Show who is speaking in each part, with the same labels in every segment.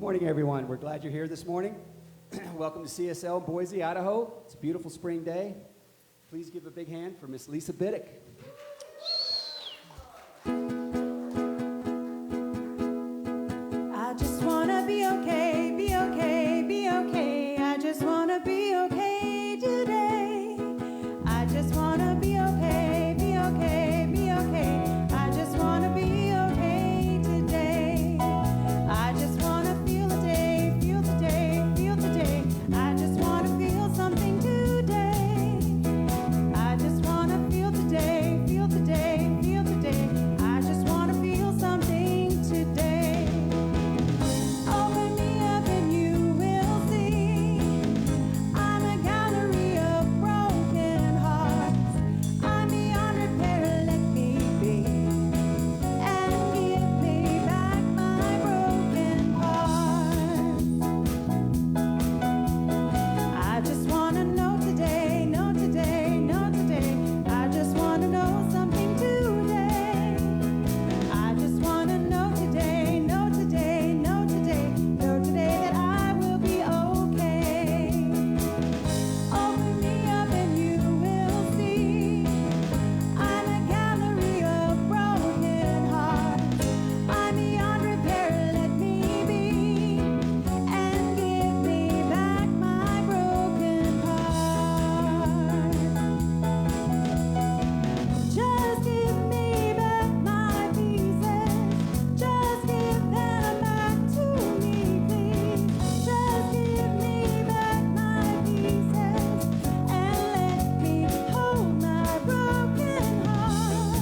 Speaker 1: Good morning, everyone. We're glad you're here this morning. Welcome to CSL Boise, Idaho. It's a beautiful spring day. Please give a big hand for Miss Lisa Biddick.
Speaker 2: I just wanna be okay, be okay, be okay. I just wanna be okay today. I just wanna be okay, be okay, be okay. I just wanna be okay today. I just wanna feel the day, feel the day, feel the day. I just wanna feel something today. I just wanna feel the day, feel the day, feel the day. I just wanna feel something today. Open me up and you will see. I'm a gallery of broken hearts. I'm beyond repair, let me be. And give me back my broken parts. I just wanna know today, know today, know today. I just wanna know something today. I just wanna know today, know today, know today, know today that I will be okay. Open me up and you will see. I'm a gallery of broken hearts. I'm beyond repair, let me be. And give me back my broken heart. Just give me back my pieces. Just give them back to me, please. Just give me back my pieces and let me hold my broken heart.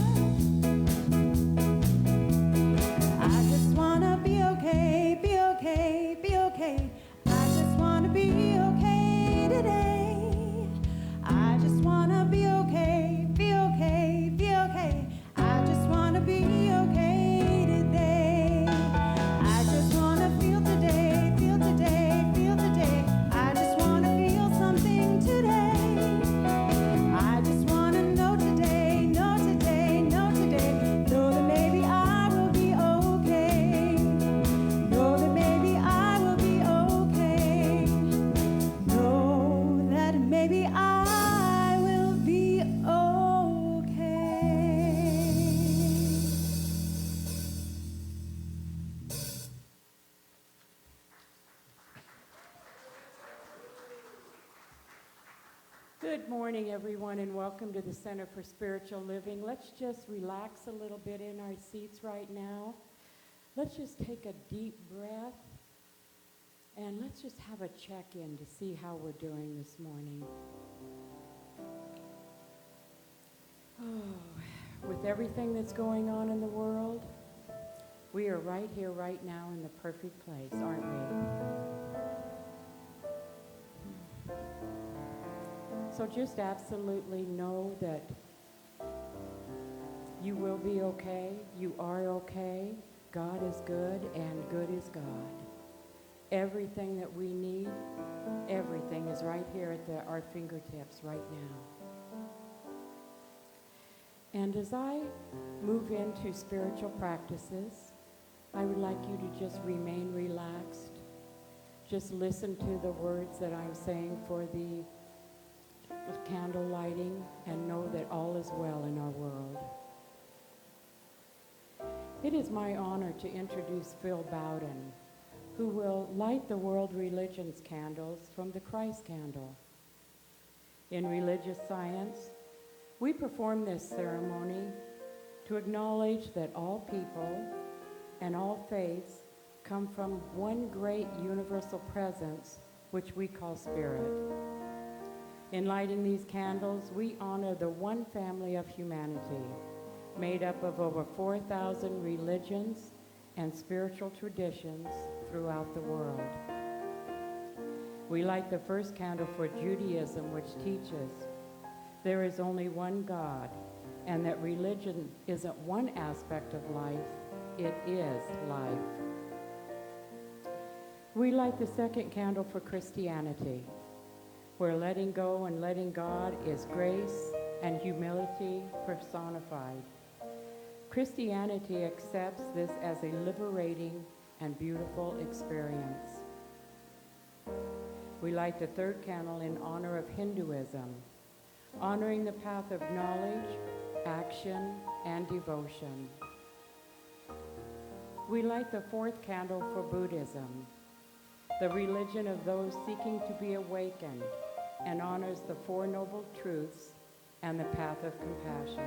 Speaker 2: I just wanna be okay, be okay, be okay. I just wanna be okay today. I just wanna be okay, be okay, be okay. I just wanna be okay today. I just wanna feel the day, feel the day, feel the day. I just wanna feel something today. I just wanna know today, know today, know today. Know that maybe I will be okay. Know that maybe I will be okay. Know that maybe I will be okay.
Speaker 3: Good morning, everyone, and welcome to the Center for Spiritual Living. Let's just relax a little bit in our seats right now. Let's just take a deep breath, and let's just have a check-in to see how we're doing this morning. Oh, with everything that's going on in the world, we are right here, right now, in the perfect place, aren't we? So just absolutely know that you will be okay, you are okay, God is good, and good is God. Everything that we need, everything is right here at our fingertips right now. And as I move into spiritual practices, I would like you to just remain relaxed. Just listen to the words that I'm saying for the candle lighting and know that all is well in our world. It is my honor to introduce Phil Bowden, who will light the world religions candles from the Christ candle. In religious science, we perform this ceremony to acknowledge that all people and all faiths come from one great universal presence, which we call Spirit. In lighting these candles, we honor the one family of humanity, made up of over 4,000 religions and spiritual traditions throughout the world. We light the first candle for Judaism, which teaches there is only one God, and that religion isn't one aspect of life, it is life. We light the second candle for Christianity, where letting go and letting God is grace and humility personified. Christianity accepts this as a liberating and beautiful experience. We light the third candle in honor of Hinduism, honoring the path of knowledge, action, and devotion. We light the fourth candle for Buddhism, the religion of those seeking to be awakened, and honors the Four Noble Truths and the path of compassion.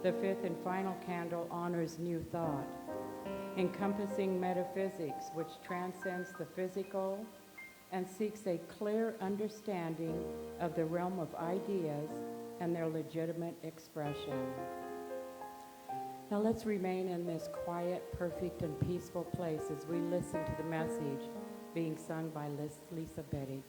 Speaker 3: The fifth and final candle honors New Thought, encompassing metaphysics which transcends the physical and seeks a clear understanding of the realm of ideas and their legitimate expression. Now let's remain in this quiet, perfect, and peaceful place as we listen to the message being sung by Lisa Bettig.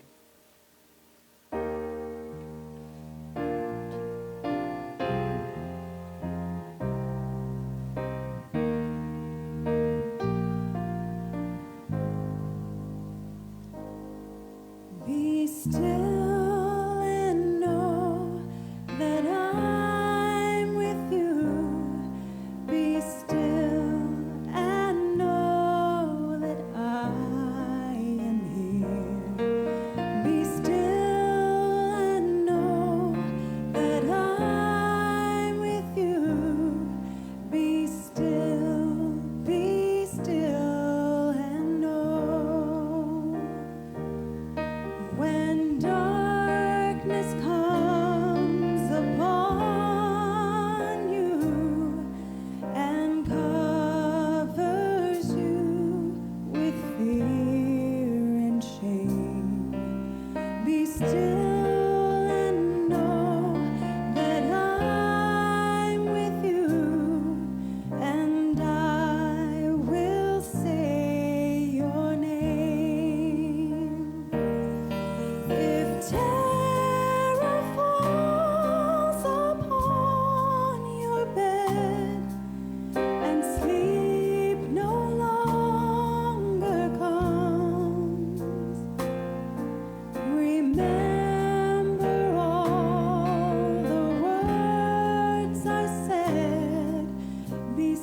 Speaker 2: Be still and know that I'm with you. Be still and know that I am here. Be still and know that I'm with you. Be still and know. When darkness comes upon you and covers you with fear and shame, be still and know that I'm with you, and I will say your name. If terror falls upon your bed and sleep no longer comes, remember all the words I said. Be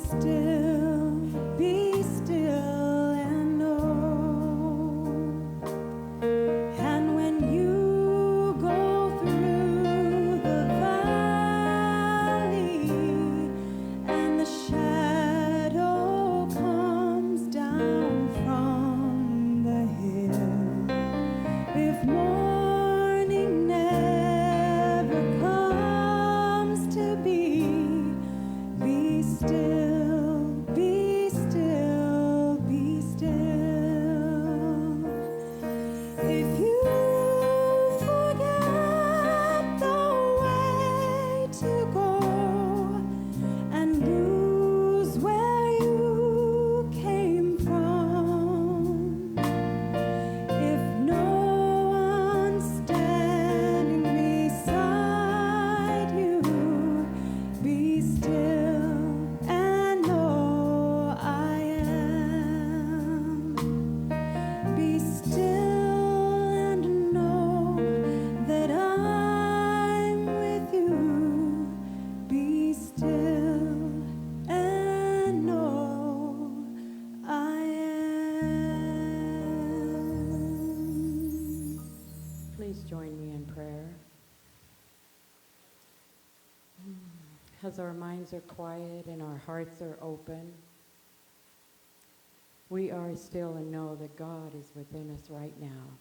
Speaker 2: still and know. And when you go through the valley and the shadow comes down from the hill, if morning never comes to be still, be still, be still. If you forget the way to go and lose where you came from, if no one's standing beside you, be still and know I am. Be still and know that I'm with you. Be still and know I am.
Speaker 3: Please join me in prayer. As our minds are quiet and our hearts are open, we are still and know that God is within us right now.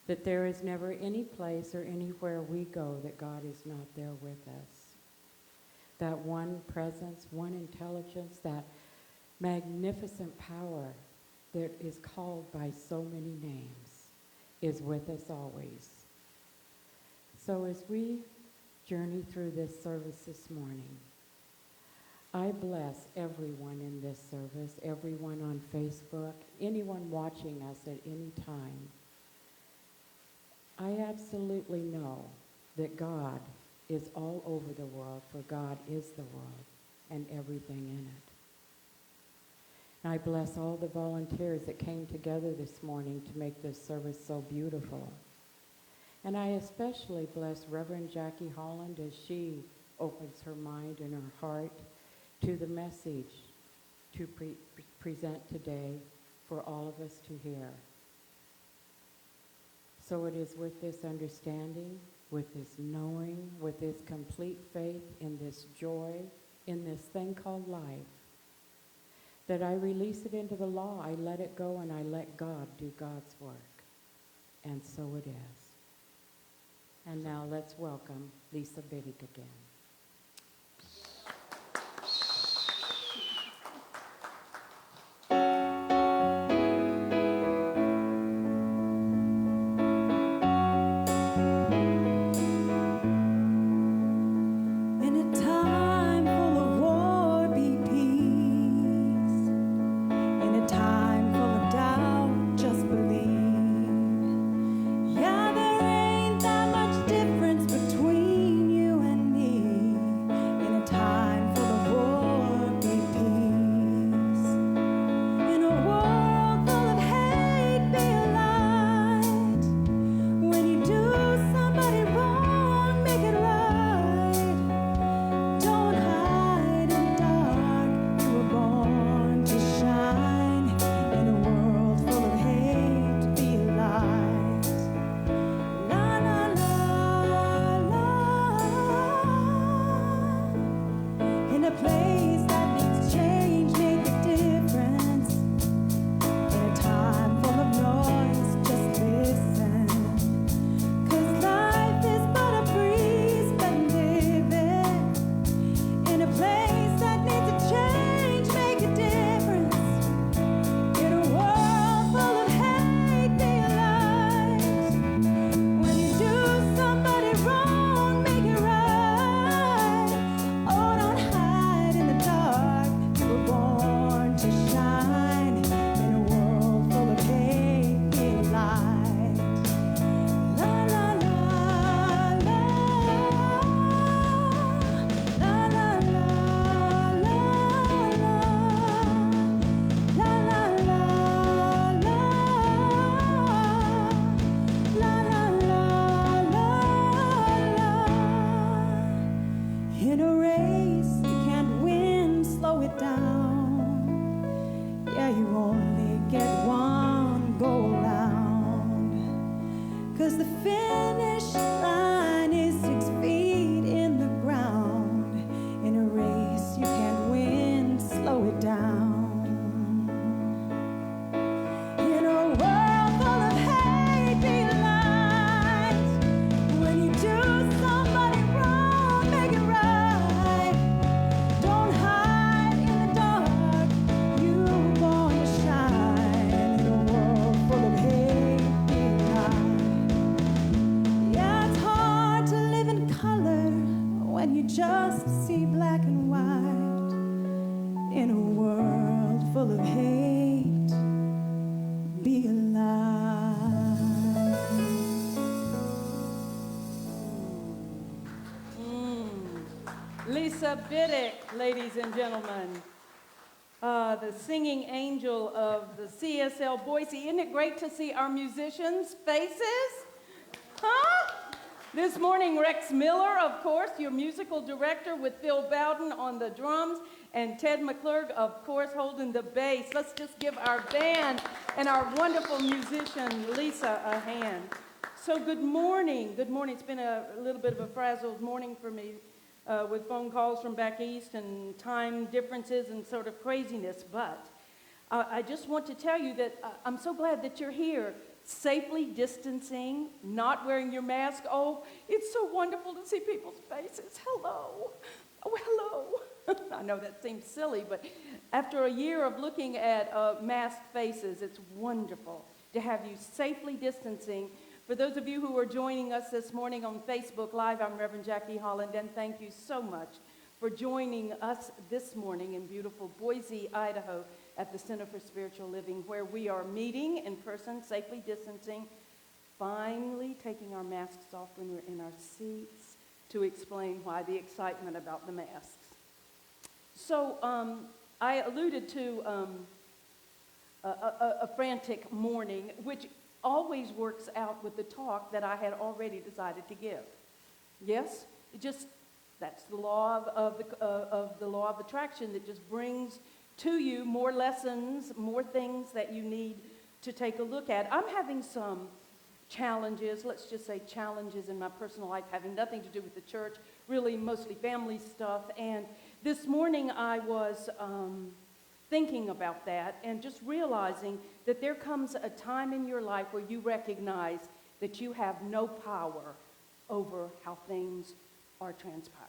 Speaker 3: That there is never any place or anywhere we go that God is not there with us. That one presence, one intelligence, that magnificent power that is called by so many names is with us always. So as we journey through this service this morning, I bless everyone in this service, everyone on Facebook, anyone watching us at any time. I absolutely know that God is all over the world, for God is the world and everything in it. And I bless all the volunteers that came together this morning to make this service so beautiful. And I especially bless Reverend Jackie Holland as she opens her mind and her heart to the message to present today for all of us to hear. So it is with this understanding, with this knowing, with this complete faith in this joy, in this thing called life, that I release it into the law. I let it go and I let God do God's work. And so it is. And now let's welcome Lisa Biddick again.
Speaker 4: Lisa Biddick, ladies and gentlemen, the singing angel of the CSL Boise. Isn't it great to see our musicians' faces? Huh? This morning, Rex Miller, of course, your musical director, with Phil Bowden on the drums, and Ted McClurg, of course, holding the bass. Let's just give our band and our wonderful musician, Lisa, a hand. So good morning. Good morning. It's been a little bit of a frazzled morning for me with phone calls from back east and time differences and sort of craziness. But I just want to tell you that I'm so glad that you're here, safely distancing, not wearing your mask. Oh, it's so wonderful to see people's faces. Hello. Oh, hello. I know that seems silly, but after a year of looking at masked faces, it's wonderful to have you safely distancing. For those of you who are joining us this morning on Facebook Live, I'm Reverend Jackie Holland, and thank you so much for joining us this morning in beautiful Boise, Idaho, at the Center for Spiritual Living, where we are meeting in person, safely distancing, finally taking our masks off when we're in our seats to explain why the excitement about the masks. So I alluded to a frantic morning, which always works out with the talk that I had already decided to give. Yes, that's the law of the law of attraction that just brings to you more lessons, more things that you need to take a look at. I'm having some challenges, let's just say challenges in my personal life, having nothing to do with the church, really mostly family stuff. And this morning I was thinking about that and just realizing that there comes a time in your life where you recognize that you have no power over how things are transpiring.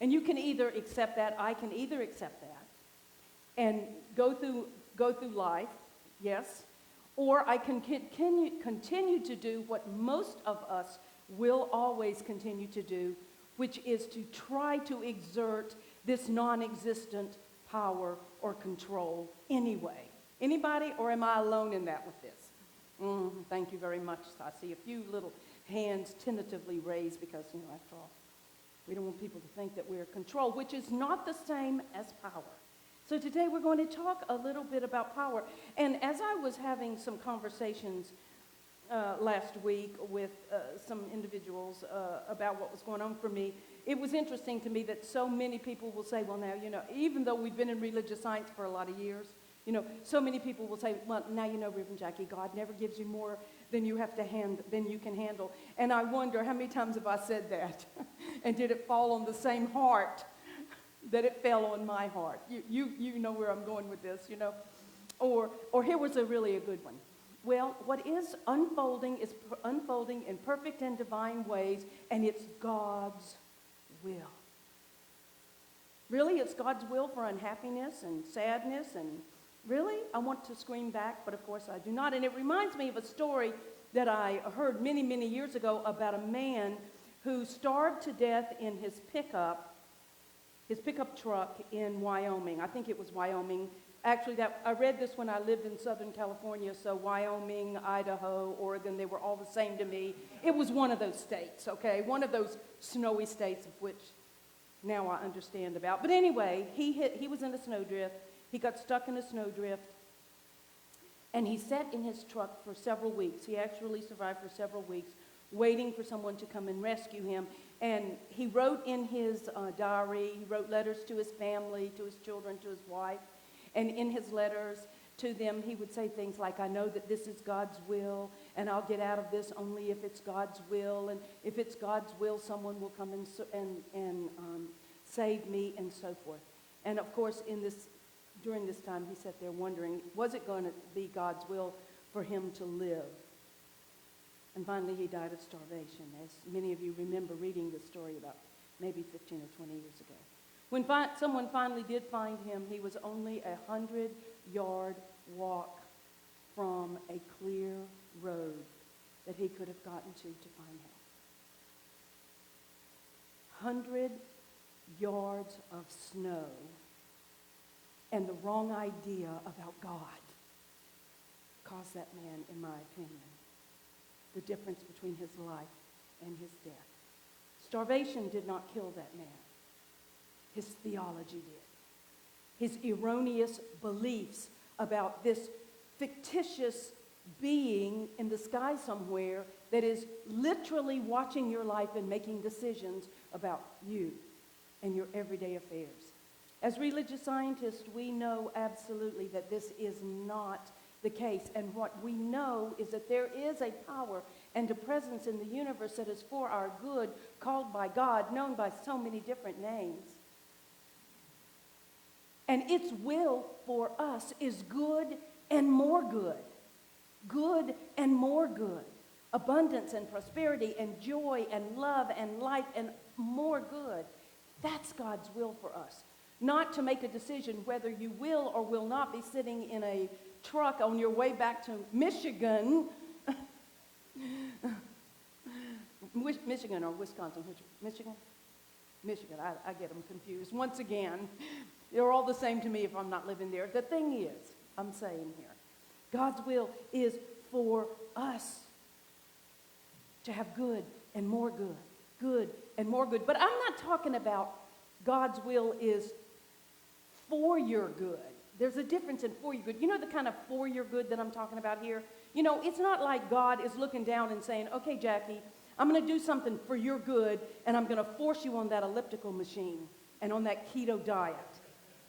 Speaker 4: And you can either accept that, I can either accept that, and go through life, yes, or I can continue to do what most of us will always continue to do, which is to try to exert this non-existent power or control anyway. Anybody, or am I alone in that with this? Thank you very much. I see a few little hands tentatively raised because, after all, we don't want people to think that we're controlled, which is not the same as power. So today we're going to talk a little bit about power. And as I was having some conversations last week with some individuals about what was going on for me, it was interesting to me that so many people will say, well, now, even though we've been in religious science for a lot of years, so many people will say, well, now Reverend Jackie, God never gives you more than you can handle. And I wonder how many times have I said that? And did it fall on the same heart that it fell on my heart? You know where I'm going with this, Or here was really a good one. Well, what is unfolding in perfect and divine ways, and it's God's will. Really, it's God's will for unhappiness and sadness, and really, I want to scream back, but of course I do not. And it reminds me of a story that I heard many, many years ago about a man who starved to death in his pickup truck in Wyoming. I think it was Wyoming. Actually, I read this when I lived in Southern California, so Wyoming, Idaho, Oregon, they were all the same to me. It was one of those states, okay? One of those snowy states of which now I understand about. But anyway, he was in a snowdrift. He got stuck in a snowdrift, and he sat in his truck for several weeks. He actually survived for several weeks, waiting for someone to come and rescue him. And he wrote in his diary, he wrote letters to his family, to his children, to his wife. And in his letters to them, he would say things like, I know that this is God's will, and I'll get out of this only if it's God's will. And if it's God's will, someone will come and save me, and so forth. And of course, during this time, he sat there wondering, was it going to be God's will for him to live? And finally, he died of starvation, as many of you remember reading this story about maybe 15 or 20 years ago. When someone finally did find him, he was only 100-yard walk from a clear road that he could have gotten to find help. 100 yards of snow and the wrong idea about God caused that man, in my opinion, the difference between his life and his death. Starvation did not kill that man. His theology did. His erroneous beliefs about this fictitious being in the sky somewhere that is literally watching your life and making decisions about you and your everyday affairs. As religious scientists, we know absolutely that this is not the case. And what we know is that there is a power and a presence in the universe that is for our good, called by God, known by so many different names. And its will for us is good and more good. Good and more good. Abundance and prosperity and joy and love and life and more good. That's God's will for us. Not to make a decision whether you will or will not be sitting in a truck on your way back to Michigan. Michigan or Wisconsin? Michigan? Michigan. I get them confused. Once again, they're all the same to me if I'm not living there. The thing is, I'm saying here, God's will is for us to have good and more good. Good and more good. But I'm not talking about God's will is for your good. There's a difference in for your good. You know the kind of for your good that I'm talking about here? You know, it's not like God is looking down and saying, okay, Jackie, I'm going to do something for your good, and I'm going to force you on that elliptical machine and on that keto diet.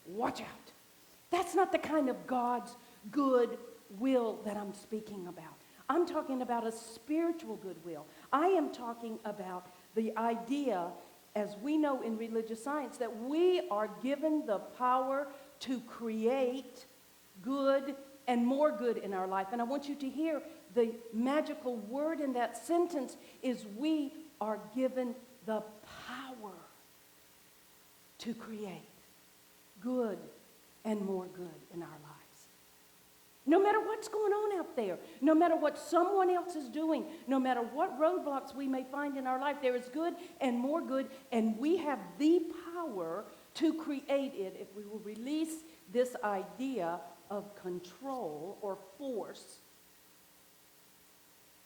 Speaker 4: Watch out. That's not the kind of God's good will that I'm speaking about. I'm talking about a spiritual goodwill. I am talking about the idea, as we know in religious science, that we are given the power to create good and more good in our life. And I want you to hear the magical word in that sentence is we are given the power to create good and more good in our lives. No matter what's going on out there, no matter what someone else is doing, no matter what roadblocks we may find in our life, there is good and more good, and we have the power to create it if we will release this idea of control or force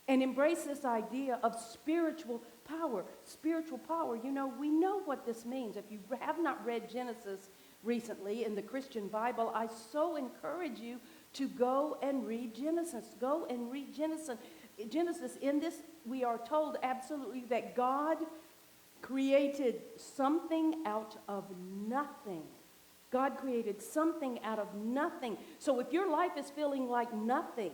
Speaker 4: and embrace this idea of spiritual power. Spiritual power, you know, we know what this means. If you have not read Genesis recently in the Christian Bible, I so encourage you to go and read Genesis. Go and read Genesis. Genesis, in this, we are told absolutely that God created something out of nothing. God created something out of nothing. So if your life is feeling like nothing,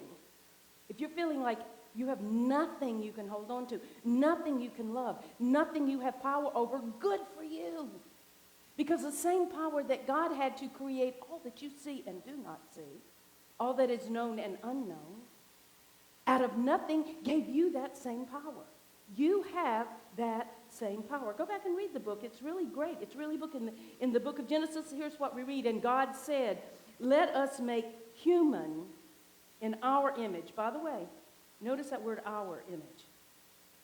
Speaker 4: if you're feeling like you have nothing you can hold on to, nothing you can love, nothing you have power over, good for you. Because the same power that God had to create all that you see and do not see, all that is known and unknown, out of nothing gave you that same power. You have that same power. Go back and read the book. It's really great. It's really in the book of Genesis. Here's what we read. And God said, let us make human in our image. By the way, notice that word, our image.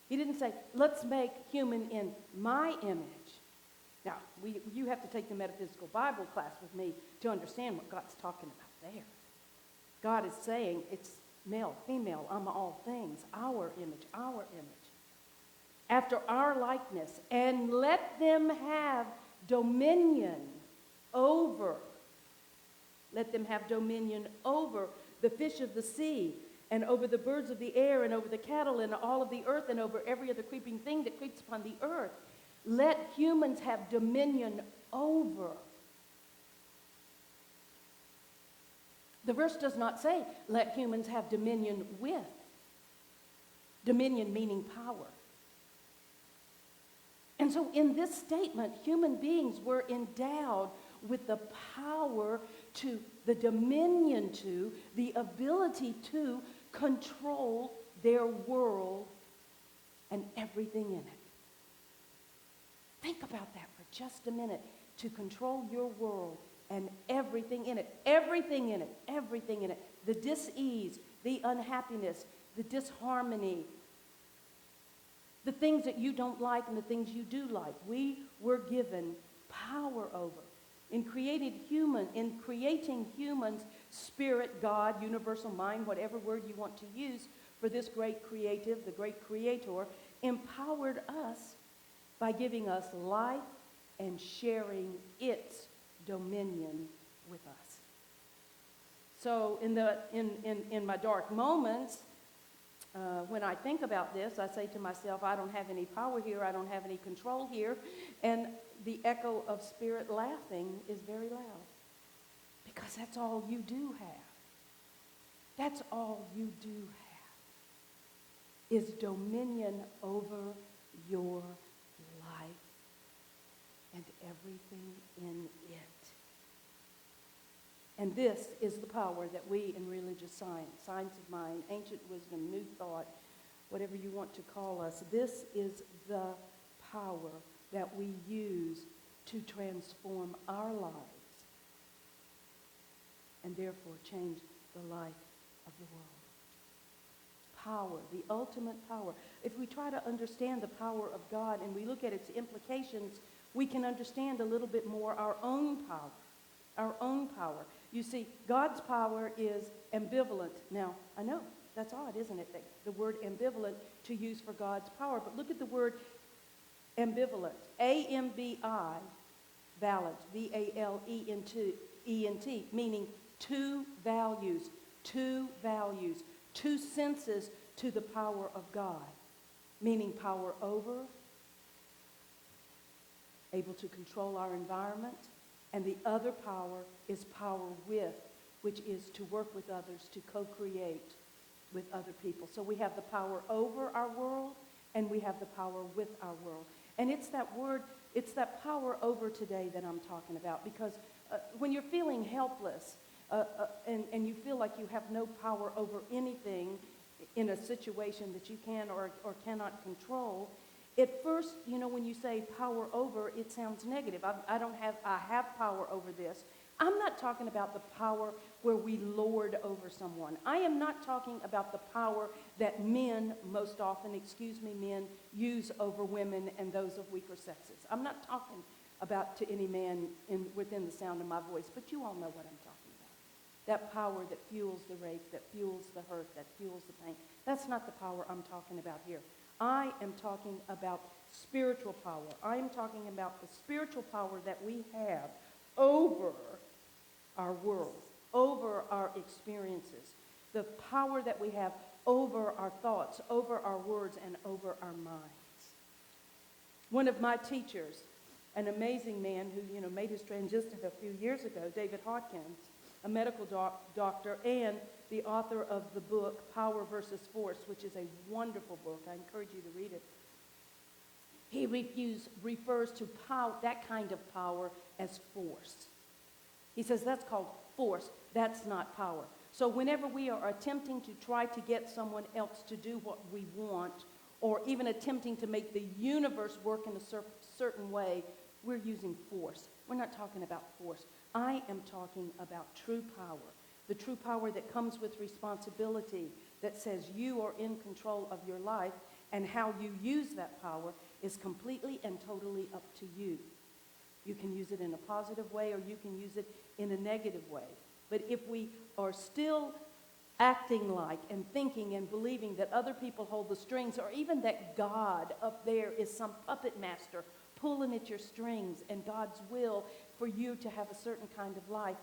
Speaker 4: He didn't say, let's make human in my image. Now, you have to take the metaphysical Bible class with me to understand what God's talking about there. God is saying it's male, female, I'm all things, our image, after our likeness, and let them have dominion over, the fish of the sea, and over the birds of the air, and over the cattle, and all of the earth, and over every other creeping thing that creeps upon the earth. Let humans have dominion over. The verse does not say, let humans have dominion with. Dominion meaning power. And so in this statement, human beings were endowed with the power to, the dominion to, the ability to control their world and everything in it. Think about that for just a minute. To control your world and everything in it. Everything in it. Everything in it. The dis-ease, the unhappiness, the disharmony, the things that you don't like and the things you do like. We were given power over. In creating humans, spirit, God, universal mind, whatever word you want to use for this great creative, the great creator, empowered us by giving us life and sharing its dominion with us. So in my dark moments, when I think about this, I say to myself, I don't have any power here, I don't have any control here, and the echo of spirit laughing is very loud, because that's all you do have. That's all you do have, is dominion over your life and everything in it. And this is the power that we in religious science of mind, ancient wisdom, new thought, whatever you want to call us, this is the power that we use to transform our lives and therefore change the life of the world. Power, the ultimate power. If we try to understand the power of God and we look at its implications, we can understand a little bit more our own power. Our own power. You see, God's power is ambivalent. Now, I know, that's odd, isn't it? The word ambivalent to use for God's power. But look at the word ambivalent. A-M-B-I, valent, V-A-L-E-N-T, meaning two values, two senses to the power of God, meaning power over, able to control our environment, And the other power is power with, which is to work with others, to co-create with other people. So we have the power over our world, and we have the power with our world. And it's that word, it's that power over today that I'm talking about, because when you're feeling helpless and you feel like you have no power over anything in a situation that you can or cannot control, at first, you know, when you say power over, it sounds negative. I have power over this. I'm not talking about the power where we lord over someone. I am not talking about the power that men most often, men, use over women and those of weaker sexes. I'm not talking about to any man within the sound of my voice, but you all know what I'm talking about. That power that fuels the rape, that fuels the hurt, that fuels the pain. That's not the power I'm talking about here. I am talking about spiritual power. I am talking about the spiritual power that we have over our world, over our experiences, the power that we have over our thoughts, over our words, and over our minds. One of my teachers, an amazing man who, made his transition a few years ago, David Hawkins, a medical doctor and the author of the book Power versus Force, which is a wonderful book. I encourage you to read it. He refers to that kind of power as force. He says that's called force. That's not power. So whenever we are attempting to try to get someone else to do what we want, or even attempting to make the universe work in a certain way, we're using force. We're not talking about force. I am talking about true power. The true power that comes with responsibility, that says you are in control of your life, and how you use that power is completely and totally up to you. You can use it in a positive way, or you can use it in a negative way. But if we are still acting like and thinking and believing that other people hold the strings, or even that God up there is some puppet master pulling at your strings and God's will for you to have a certain kind of life,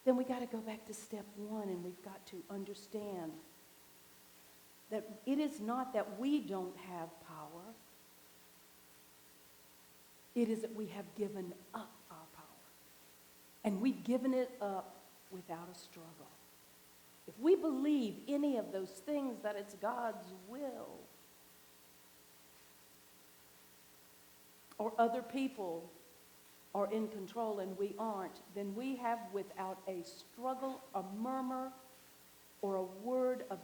Speaker 4: then we got to go back to step one, and we've got to understand that it is not that we don't have power. It is that we have given up our power. And we've given it up without a struggle. If we believe any of those things, that it's God's will, or other people are in control and we aren't, then we have, without a struggle, a murmur, or a word of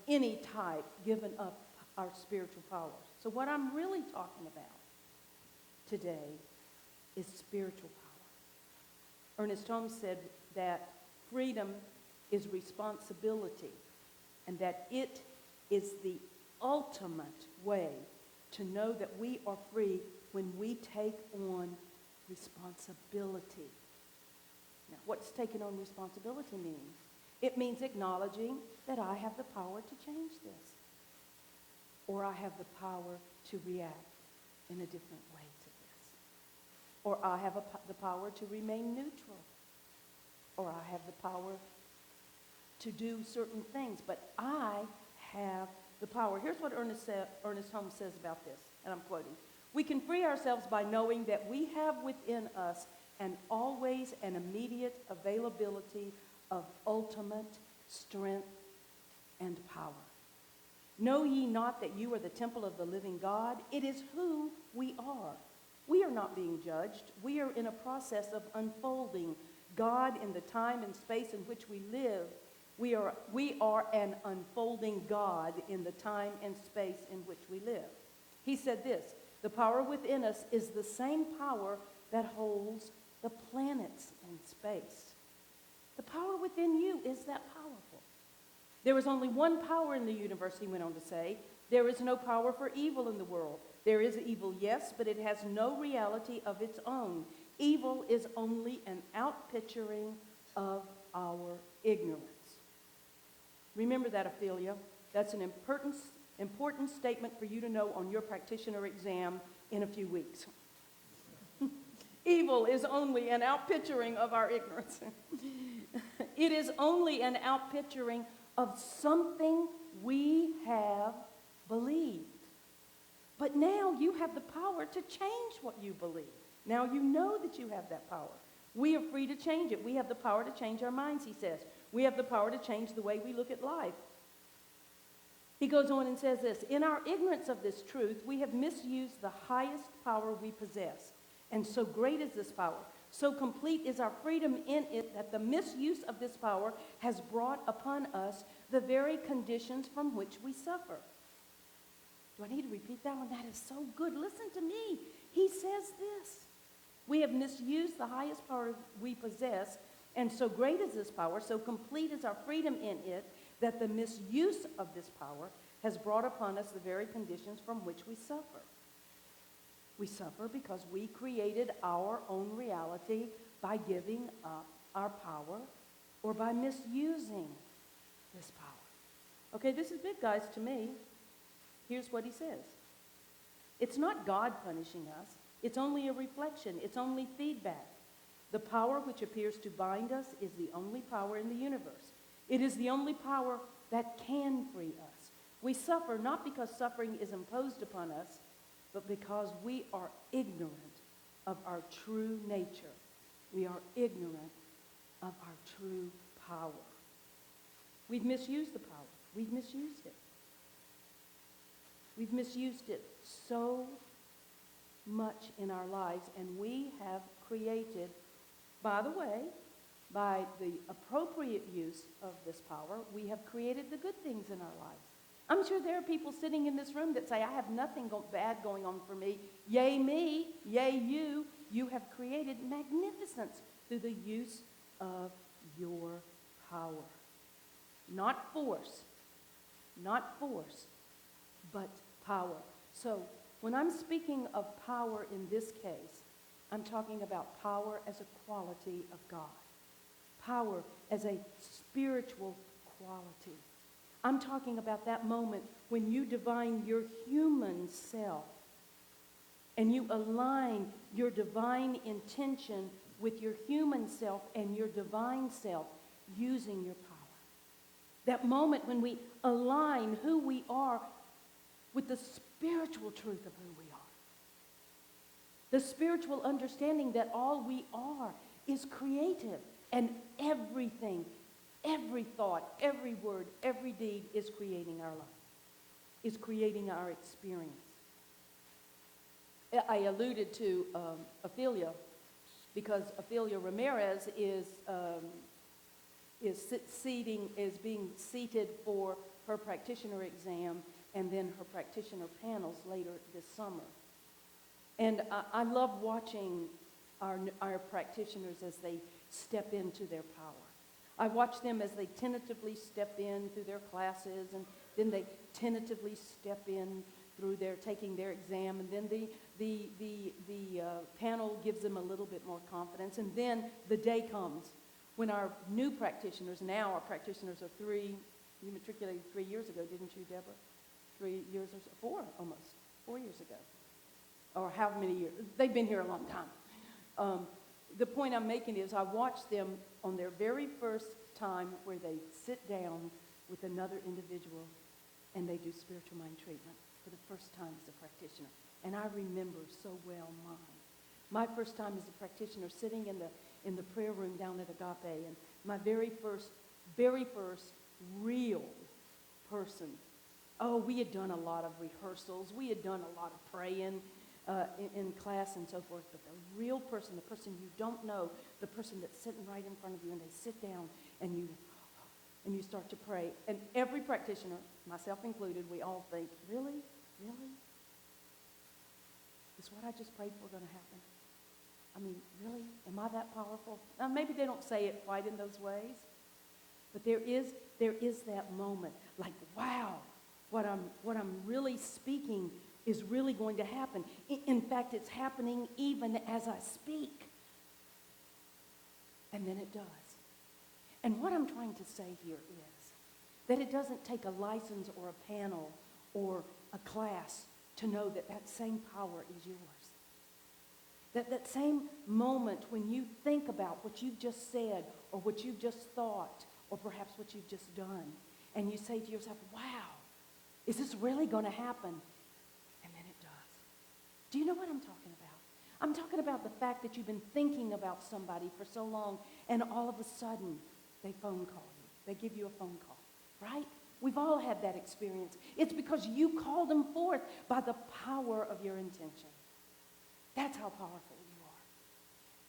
Speaker 4: any type, given up our spiritual power. So what I'm really talking about today is spiritual power. Ernest Holmes said that freedom is responsibility, and that it is the ultimate way to know that we are free when we take on responsibility. Now, what's taking on responsibility mean? It means acknowledging that I have the power to change this, or I have the power to react in a different way to this, or I have the power to remain neutral, or I have the power to do certain things, but I have the power. Here's what Ernest Holmes says about this, and I'm quoting. We can free ourselves by knowing that we have within us an always and immediate availability of ultimate strength and power. Know ye not that you are the temple of the living God? It is who we are. We are not being judged. We are in a process of unfolding God in the time and space in which we live. We are an unfolding God in the time and space in which we live. He said this: the power within us is the same power that holds the planets in space. The power within you is that powerful. There is only one power in the universe, he went on to say. There is no power for evil in the world. There is evil, yes, but it has no reality of its own. Evil is only an outpicturing of our ignorance. Remember that, Ophelia. That's an important statement for you to know on your practitioner exam in a few weeks. Evil is only an outpicturing of our ignorance. It is only an outpicturing of something we have believed. But now you have the power to change what you believe. Now you know that you have that power. We are free to change it. We have the power to change our minds, he says. We have the power to change the way we look at life. He goes on and says this, in our ignorance of this truth, we have misused the highest power we possess. And so great is this power, so complete is our freedom in it, that the misuse of this power has brought upon us the very conditions from which we suffer. Do I need to repeat that one? That is so good. Listen to me. He says this. We have misused the highest power we possess, and so great is this power, so complete is our freedom in it, that the misuse of this power has brought upon us the very conditions from which we suffer. We suffer because we created our own reality by giving up our power or by misusing this power. Okay, this is big, guys, to me. Here's what he says. It's not God punishing us. It's only a reflection. It's only feedback. The power which appears to bind us is the only power in the universe. It is the only power that can free us. We suffer not because suffering is imposed upon us, but because we are ignorant of our true nature. We are ignorant of our true power. We've misused the power. We've misused it. We've misused it so much in our lives, and we have created, by the way, by the appropriate use of this power, we have created the good things in our lives. I'm sure there are people sitting in this room that say, I have nothing bad going on for me. Yay me, yay you. You have created magnificence through the use of your power. Not force, but power. So when I'm speaking of power in this case, I'm talking about power as a quality of God. Power as a spiritual quality. I'm talking about that moment when you divine your human self and you align your divine intention with your human self and your divine self using your power. That moment when we align who we are with the spiritual truth of who we are. The spiritual understanding that all we are is creative, and everything, every thought, every word, every deed is creating our life, is creating our experience. I alluded to Ophelia because Ophelia Ramirez is being seated for her practitioner exam and then her practitioner panels later this summer. And I love watching our practitioners as they step into their power. I watch them as they tentatively step in through their classes, and then they tentatively step in through their taking their exam, and then the panel gives them a little bit more confidence, and then the day comes when our new practitioners, now our practitioners are you matriculated 3 years ago, didn't you, Deborah? 3 years or so, 4 almost, 4 years ago. Or how many years? They've been here a long time. The point I'm making is I watch them on their very first time where they sit down with another individual and they do spiritual mind treatment for the first time as a practitioner. And I remember so well mine. My first time as a practitioner sitting in the prayer room down at Agape, and my very first real person. Oh, we had done a lot of rehearsals. We had done a lot of praying in class and so forth. But the real person, the person you don't know, the person that's sitting right in front of you, and they sit down and you start to pray. And every practitioner, myself included, we all think, really? Really? Is what I just prayed for going to happen? I mean, really? Am I that powerful? Now, maybe they don't say it quite in those ways, but there is that moment, like, wow, what I'm really speaking is really going to happen. In fact, it's happening even as I speak. And then it does. And what I'm trying to say here is that it doesn't take a license or a panel or a class to know that that same power is yours. That same moment when you think about what you've just said or what you've just thought or perhaps what you've just done, and you say to yourself, wow, is this really going to happen? And then it does. Do you know what I'm talking about? I'm talking about the fact that you've been thinking about somebody for so long, and all of a sudden, they phone call you. They give you a phone call, right? We've all had that experience. It's because you called them forth by the power of your intention. That's how powerful you are.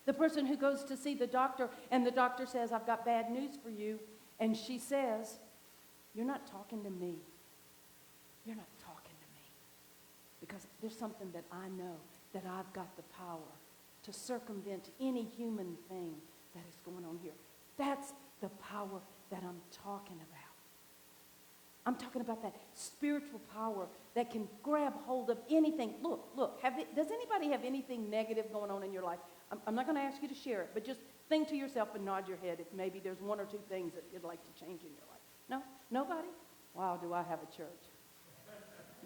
Speaker 4: The person who goes to see the doctor, and the doctor says, I've got bad news for you, and she says, you're not talking to me. You're not talking to me. Because there's something that I know, that I've got the power to circumvent any human thing that is going on here. That's the power that I'm talking about. I'm talking about that spiritual power that can grab hold of anything. Look, does anybody have anything negative going on in your life? I'm not going to ask you to share it, but just think to yourself and nod your head if maybe there's one or two things that you'd like to change in your life. No? Nobody? Wow, do I have a church.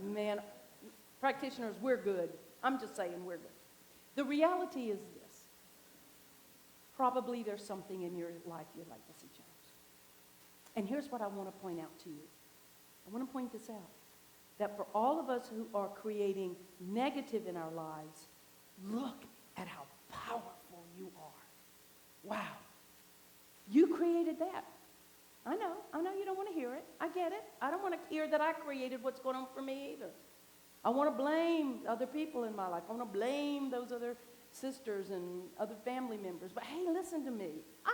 Speaker 4: Man, practitioners, we're good. I'm just saying we're good. The reality is this. Probably there's something in your life you'd like to see change. And here's what I want to point out to you. I want to point this out. That for all of us who are creating negative in our lives, look at how powerful you are. Wow. You created that. I know you don't want to hear it. I get it. I don't want to hear that I created what's going on for me either. I want to blame other people in my life. I want to blame those other sisters and other family members. But hey, listen to me. I'm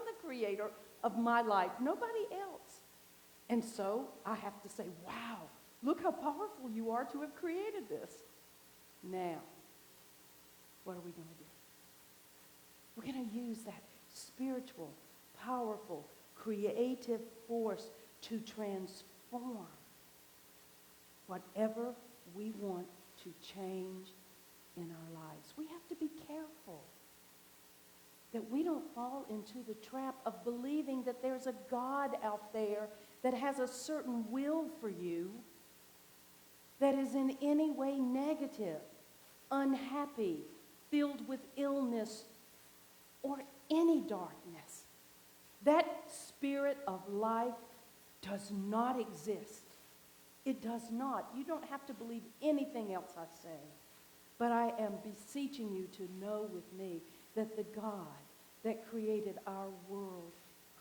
Speaker 4: the creator of my life, nobody else. And so I have to say, wow, look how powerful you are to have created this. Now, what are we going to do? We're going to use that spiritual, powerful, creative force to transform whatever we want to change in our lives. We have to be careful that we don't fall into the trap of believing that there's a God out there that has a certain will for you that is in any way negative, unhappy, filled with illness, or any darkness. That spirit of life does not exist. It does not. You don't have to believe anything else I say. But I am beseeching you to know with me that the God that created our world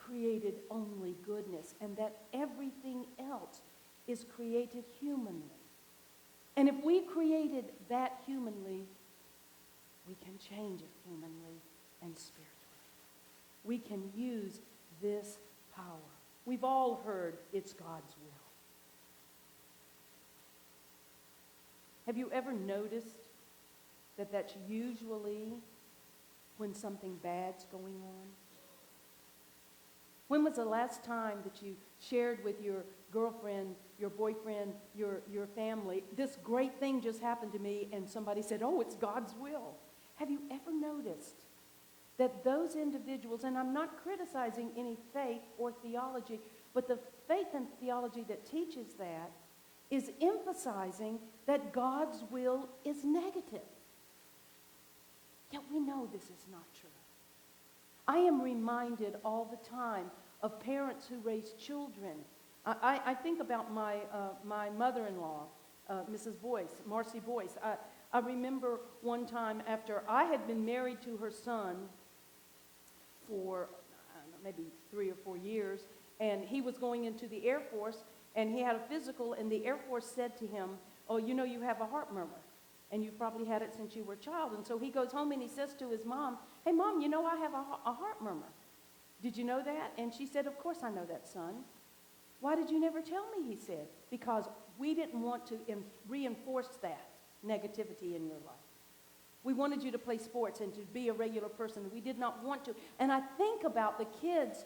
Speaker 4: created only goodness, and that everything else is created humanly. And if we created that humanly, we can change it humanly and spiritually. We can use this power. We've all heard it's God's will. Have you ever noticed that that's usually when something bad's going on? When was the last time that you shared with your girlfriend, your boyfriend, your family, this great thing just happened to me, and somebody said, oh, it's God's will? Have you ever noticed that those individuals, and I'm not criticizing any faith or theology, but the faith and theology that teaches that is emphasizing that God's will is negative. Yet we know this is not true. I am reminded all the time of parents who raise children. I think about my mother-in-law, Mrs. Boyce, Marcy Boyce. I remember one time after I had been married to her son for maybe 3 or 4 years, and he was going into the Air Force, and he had a physical, and the Air Force said to him, oh, you know you have a heart murmur, and you've probably had it since you were a child. And so he goes home and he says to his mom, hey, Mom, you know I have a heart murmur. Did you know that? And she said, of course I know that, son. Why did you never tell me, he said? Because we didn't want to reinforce that negativity in your life. We wanted you to play sports and to be a regular person. We did not want to. And I think about the kids.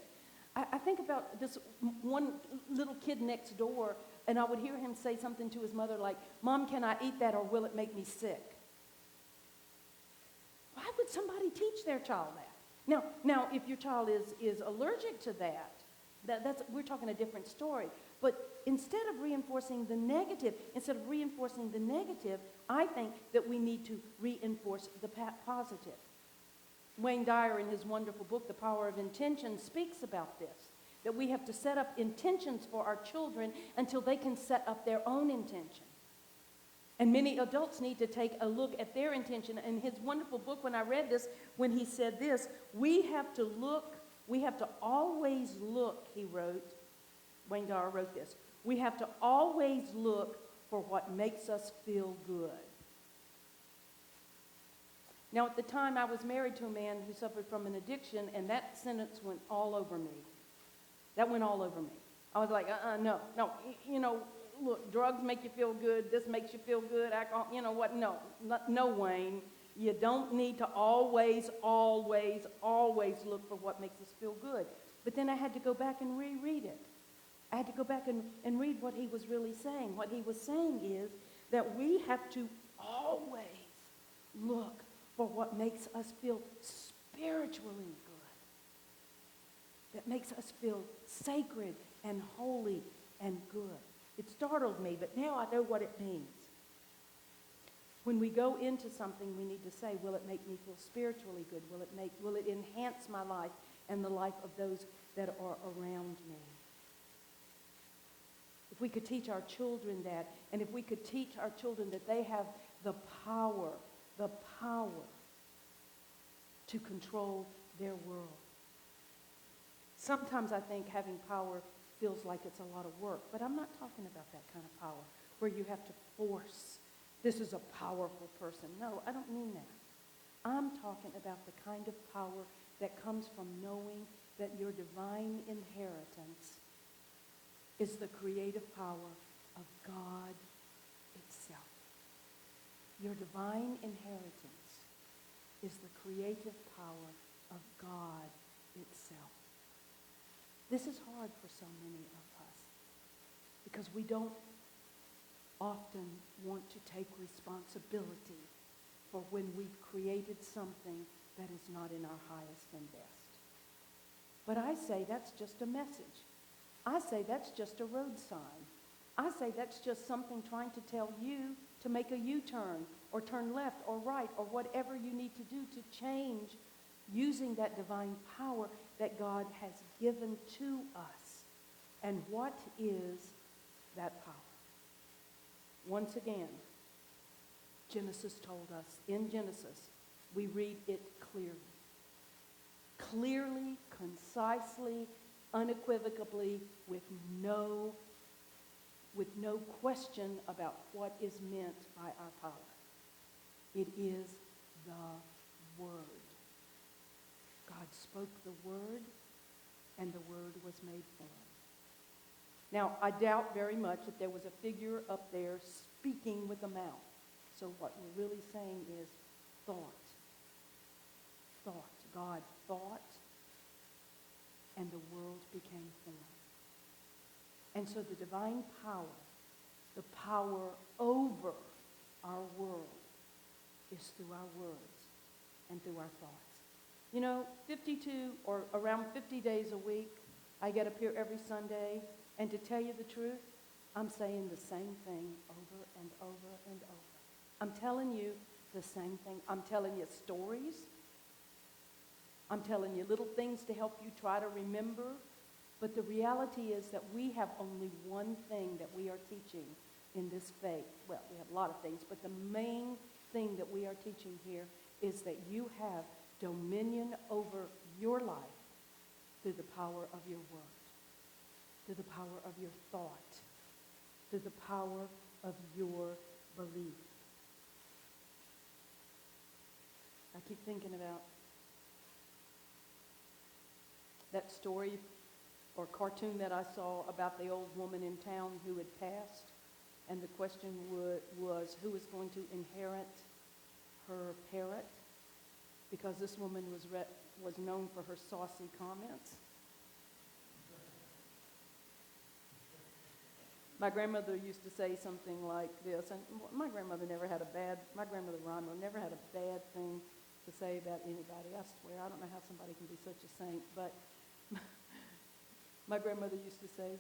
Speaker 4: I think about this one little kid next door, and I would hear him say something to his mother like, Mom, can I eat that or will it make me sick? Why would somebody teach their child that? Now, if your child is allergic to that's we're talking a different story. But instead of reinforcing the negative, I think that we need to reinforce the positive. Wayne Dyer, in his wonderful book, The Power of Intention, speaks about this, that we have to set up intentions for our children until they can set up their own intention. And many adults need to take a look at their intention. In his wonderful book, when I read this, when he said this, we have to always look, he wrote, Wayne Dyer wrote this, we have to always look for what makes us feel good. Now, at the time, I was married to a man who suffered from an addiction, and that sentence went all over me. That went all over me. I was like, no. You know, look, drugs make you feel good. This makes you feel good. Alcohol, you know what? No, Wayne. You don't need to always look for what makes us feel good. But then I had to go back and reread it. I had to go back and read what he was really saying. What he was saying is that we have to always look for what makes us feel spiritually good, that makes us feel sacred and holy and good. It startled me, but now I know what it means. When we go into something, we need to say, will it make me feel spiritually good? Will it enhance my life and the life of those that are around me? If we could teach our children that, and if we could teach our children that they have the power to control their world. Sometimes I think having power feels like it's a lot of work, but I'm not talking about that kind of power where you have to force, this is a powerful person. No, I don't mean that. I'm talking about the kind of power that comes from knowing that your divine inheritance is the creative power of God itself. Your divine inheritance is the creative power of God itself. This is hard for so many of us because we don't often want to take responsibility for when we've created something that is not in our highest and best. But I say that's just a message. I say that's just a road sign. I say that's just something trying to tell you to make a U-turn or turn left or right or whatever you need to do to change using that divine power that God has given to us. And what is that power? Once again, Genesis told us. In Genesis, we read it clearly. Clearly, concisely, unequivocally, with no question about what is meant by our power. It is the Word. God spoke the Word, and the Word was made form. Now, I doubt very much that there was a figure up there speaking with a mouth. So what we're really saying is thought. Thought. God thought, and the world became form. And so the divine power, the power over our world, is through our words and through our thoughts. You know, 52 or around 50 days a week, I get up here every Sunday, and to tell you the truth, I'm saying the same thing over and over and over. I'm telling you the same thing. I'm telling you stories. I'm telling you little things to help you try to remember. But the reality is that we have only one thing that we are teaching in this faith. Well, we have a lot of things, but the main thing that we are teaching here is that you have dominion over your life through the power of your word, through the power of your thought, through the power of your belief. I keep thinking about that story or cartoon that I saw about the old woman in town who had passed, and the question was who was going to inherit her parrot, because this woman was known for her saucy comments. My grandmother used to say something like this, and my grandmother Rima never had a bad thing to say about anybody. I swear, I don't know how somebody can be such a saint, but my grandmother used to say,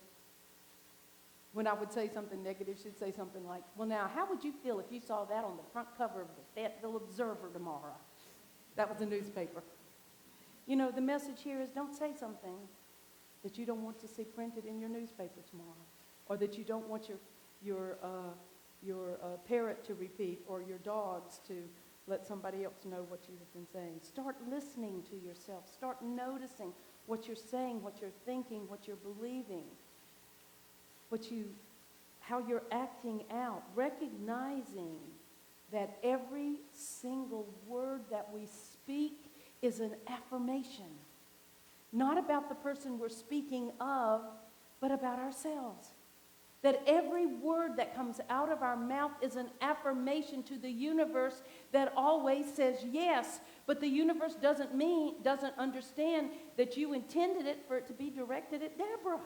Speaker 4: when I would say something negative, she'd say something like, well, now, how would you feel if you saw that on the front cover of the Fayetteville Observer tomorrow? That was a newspaper. You know, the message here is don't say something that you don't want to see printed in your newspaper tomorrow, or that you don't want your parrot to repeat or your dogs to let somebody else know what you have been saying. Start listening to yourself. Start noticing what you're saying, what you're thinking, what you're believing, how you're acting out, recognizing that every single word that we speak is an affirmation. Not about the person we're speaking of, but about ourselves. That every word that comes out of our mouth is an affirmation to the universe that always says yes, but the universe doesn't understand that you intended it for it to be directed at Deborah.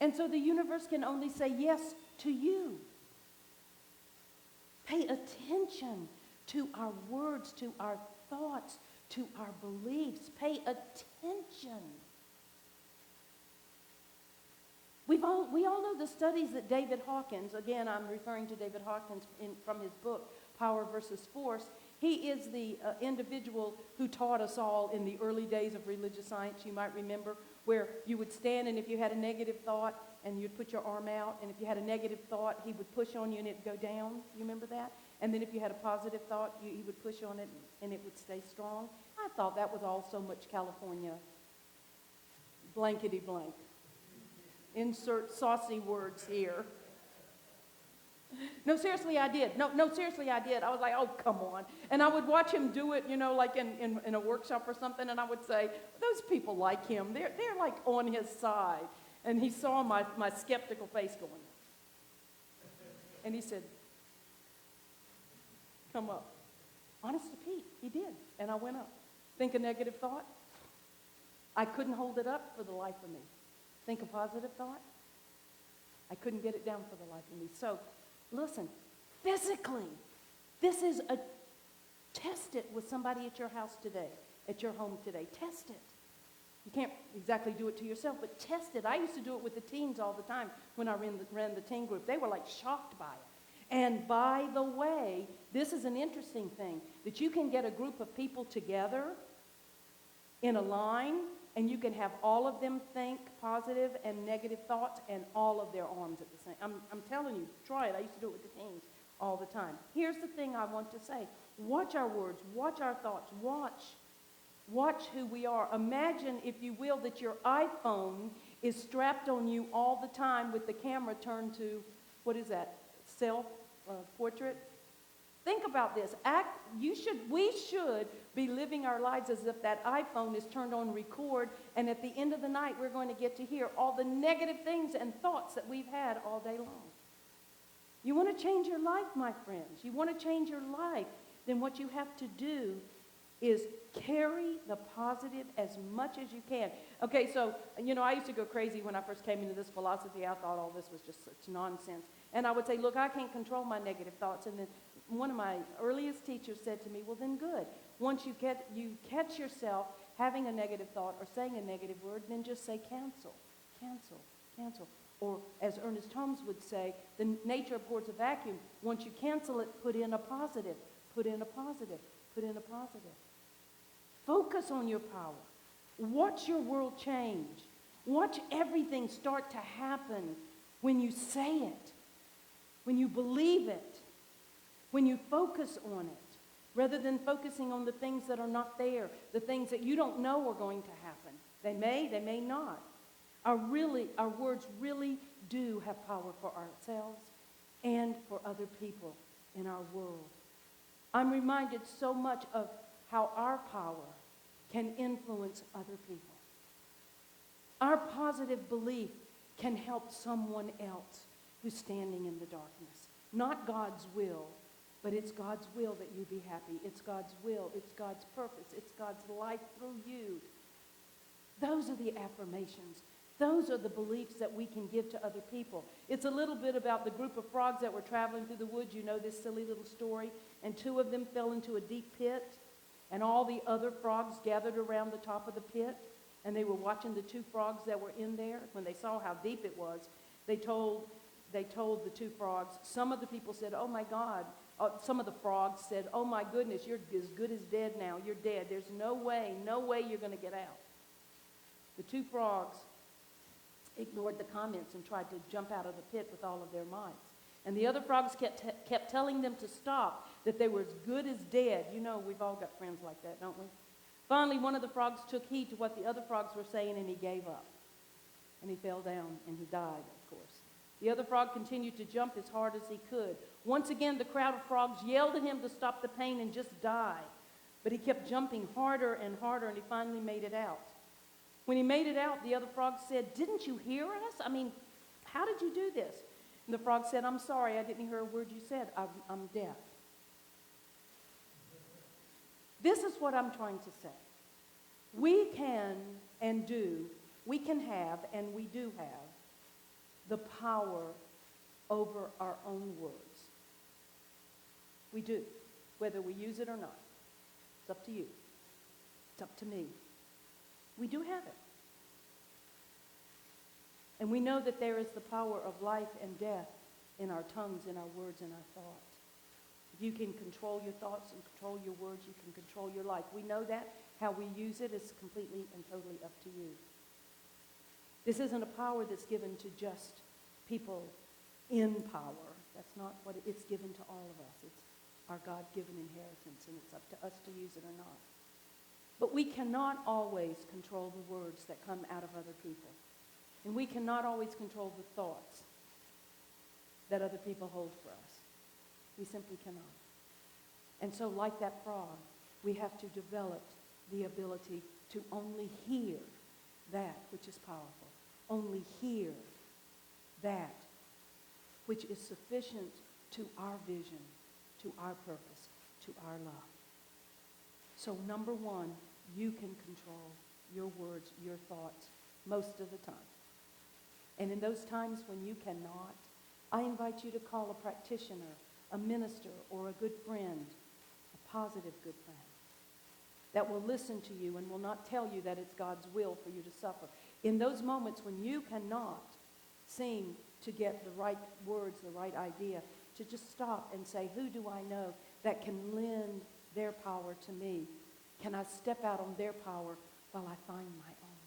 Speaker 4: And so the universe can only say yes to you. Pay attention to our words, to our thoughts, to our beliefs. Pay attention. We all know the studies that David Hawkins, again, I'm referring to David Hawkins from his book, Power versus Force. He is the individual who taught us all in the early days of religious science, you might remember, where you would stand and if you had a negative thought and you'd put your arm out, and if you had a negative thought, he would push on you and it'd go down. You remember that? And then if you had a positive thought, he would push on it and it would stay strong. I thought that was all so much California blankety blank. Insert saucy words here. No, seriously, I did. No, seriously, I did. I was like, oh, come on. And I would watch him do it, like in a workshop or something, and I would say, those people like him. They're like on his side. And he saw my skeptical face going. And he said, come up. Honest to Pete, he did. And I went up. Think a negative thought? I couldn't hold it up for the life of me. Think a positive thought? I couldn't get it down for the life of me. So, listen, physically, test it with somebody at your house today, at your home today. Test it. You can't exactly do it to yourself, but test it. I used to do it with the teens all the time when I ran the teen group. They were like shocked by it. And by the way, this is an interesting thing, that you can get a group of people together in a line, and you can have all of them think positive and negative thoughts and all of their arms at the same. I'm telling you, try it. I used to do it with the teens all the time. Here's the thing I want to say. Watch our words. Watch our thoughts. Watch who we are. Imagine, if you will, that your iPhone is strapped on you all the time with the camera turned to, what is that, self-portrait? Think about this. We should be living our lives as if that iPhone is turned on record, and at the end of the night, we're going to get to hear all the negative things and thoughts that we've had all day long. You want to change your life, my friends. You want to change your life, then what you have to do is carry the positive as much as you can. Okay, so, I used to go crazy when I first came into this philosophy. I thought all this was just such nonsense. And I would say, look, I can't control my negative thoughts. And then one of my earliest teachers said to me, well, then good. Once you catch yourself having a negative thought or saying a negative word, then just say cancel, cancel, cancel. Or as Ernest Holmes would say, the nature abhors a vacuum. Once you cancel it, put in a positive, put in a positive, put in a positive. Focus on your power. Watch your world change. Watch everything start to happen when you say it, when you believe it, when you focus on it, rather than focusing on the things that are not there, the things that you don't know are going to happen. They may not. Our words really do have power for ourselves and for other people in our world. I'm reminded so much of how our power can influence other people. Our positive belief can help someone else who's standing in the darkness. Not God's will, but it's God's will that you be happy. It's God's will. It's God's purpose. It's God's life through you. Those are the affirmations. Those are the beliefs that we can give to other people. It's a little bit about the group of frogs that were traveling through the woods. You know this silly little story. And two of them fell into a deep pit. And all the other frogs gathered around the top of the pit. And they were watching the two frogs that were in there. When they saw how deep it was, they told the two frogs. Some of the people said, oh my God. Some of the frogs said, oh my goodness, you're as good as dead now. You're dead. There's no way you're going to get out. The two frogs ignored the comments and tried to jump out of the pit with all of their might. And the other frogs kept telling them to stop, that they were as good as dead. You know, we've all got friends like that, don't we? Finally, one of the frogs took heed to what the other frogs were saying, and he gave up. And he fell down, and he died, of course. The other frog continued to jump as hard as he could. Once again, the crowd of frogs yelled at him to stop the pain and just die. But he kept jumping harder and harder, and he finally made it out. When he made it out, the other frog said, "Didn't you hear us? I mean, how did you do this?" And the frog said, "I'm sorry, I didn't hear a word you said. I'm deaf." This is what I'm trying to say. We can have, and we do have, the power over our own words. We do, whether we use it or not. It's up to you. It's up to me. We do have it. And we know that there is the power of life and death in our tongues, in our words, and our thoughts. If you can control your thoughts and control your words, you can control your life. We know that. How we use it is completely and totally up to you. This isn't a power that's given to just people in power. That's not what it's given to all of us. It's our God-given inheritance, and it's up to us to use it or not. But we cannot always control the words that come out of other people. And we cannot always control the thoughts that other people hold for us. We simply cannot. And so, like that frog, we have to develop the ability to only hear that which is powerful. Only hear that which is sufficient to our vision, to our purpose, to our love. So, number one, you can control your words, your thoughts, most of the time. And in those times when you cannot, I invite you to call a practitioner, a minister, or a good friend, a positive good friend, that will listen to you and will not tell you that it's God's will for you to suffer. In those moments when you cannot seem to get the right words, the right idea, to just stop and say, who do I know that can lend their power to me? Can I step out on their power while I find my own?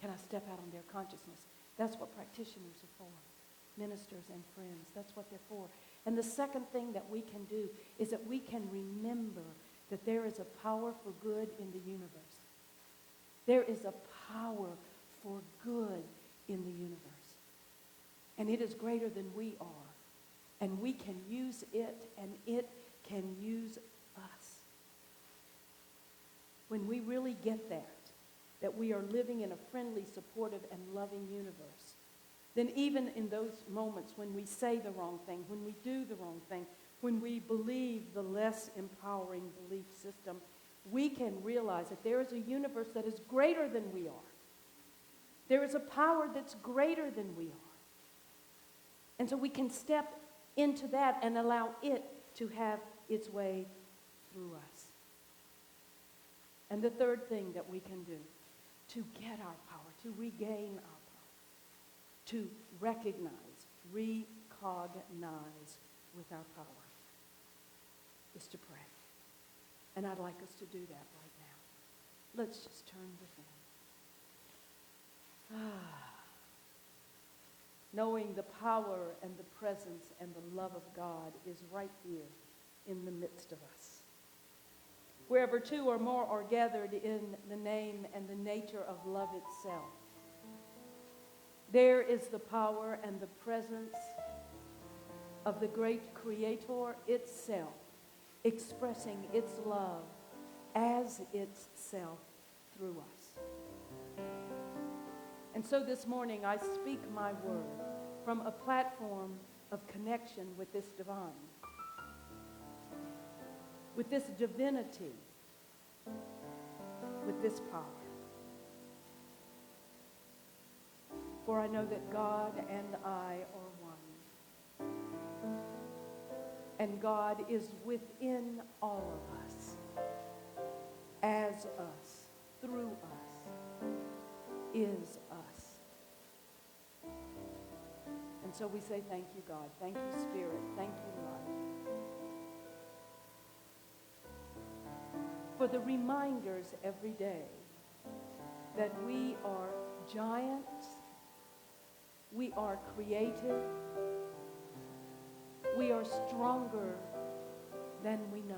Speaker 4: Can I step out on their consciousness? That's what practitioners are for. Ministers and friends, that's what they're for. And the second thing that we can do is that we can remember that there is a power for good in the universe. There is a power for good in the universe. And it is greater than we are. And we can use it, and it can use us. When we really get that we are living in a friendly, supportive, and loving universe, then even in those moments when we say the wrong thing, when we do the wrong thing, when we believe the less empowering belief system, we can realize that there is a universe that is greater than we are. There is a power that's greater than we are. And so we can step into that and allow it to have its way through us. And the third thing that we can do to get our power, to regain our power, to recognize, recognize with our power, is to pray. And I'd like us to do that right now. Let's just turn within. Knowing the power and the presence and the love of God is right here in the midst of us. Wherever two or more are gathered in the name and the nature of love itself, there is the power and the presence of the great Creator itself, expressing its love as itself through us. And so this morning I speak my word from a platform of connection with this divine, with this divinity, with this power. For I know that God and I are one. And God is within all of us, as us, through us, is us. And so we say thank you, God. Thank you, Spirit. Thank you, life. For the reminders every day that we are giants, we are creative, we are stronger than we know.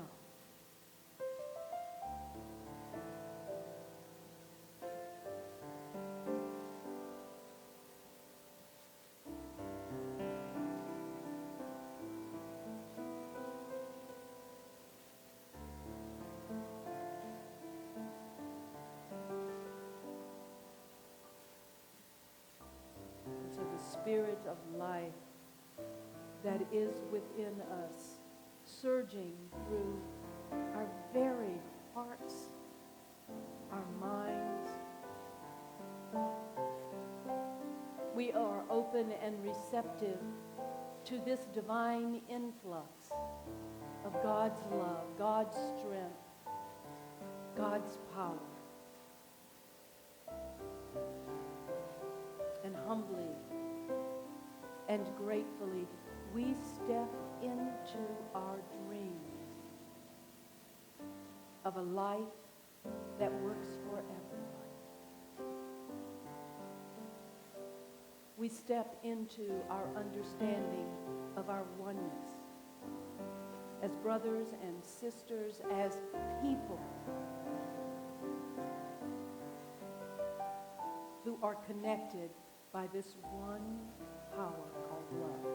Speaker 4: So the Spirit of life that is within us, surging through our very hearts, our minds. We are open and receptive to this divine influx of God's love, God's strength, God's power. And humbly and gratefully, we step into our dreams of a life that works for everyone. We step into our understanding of our oneness as brothers and sisters, as people who are connected by this one power called love.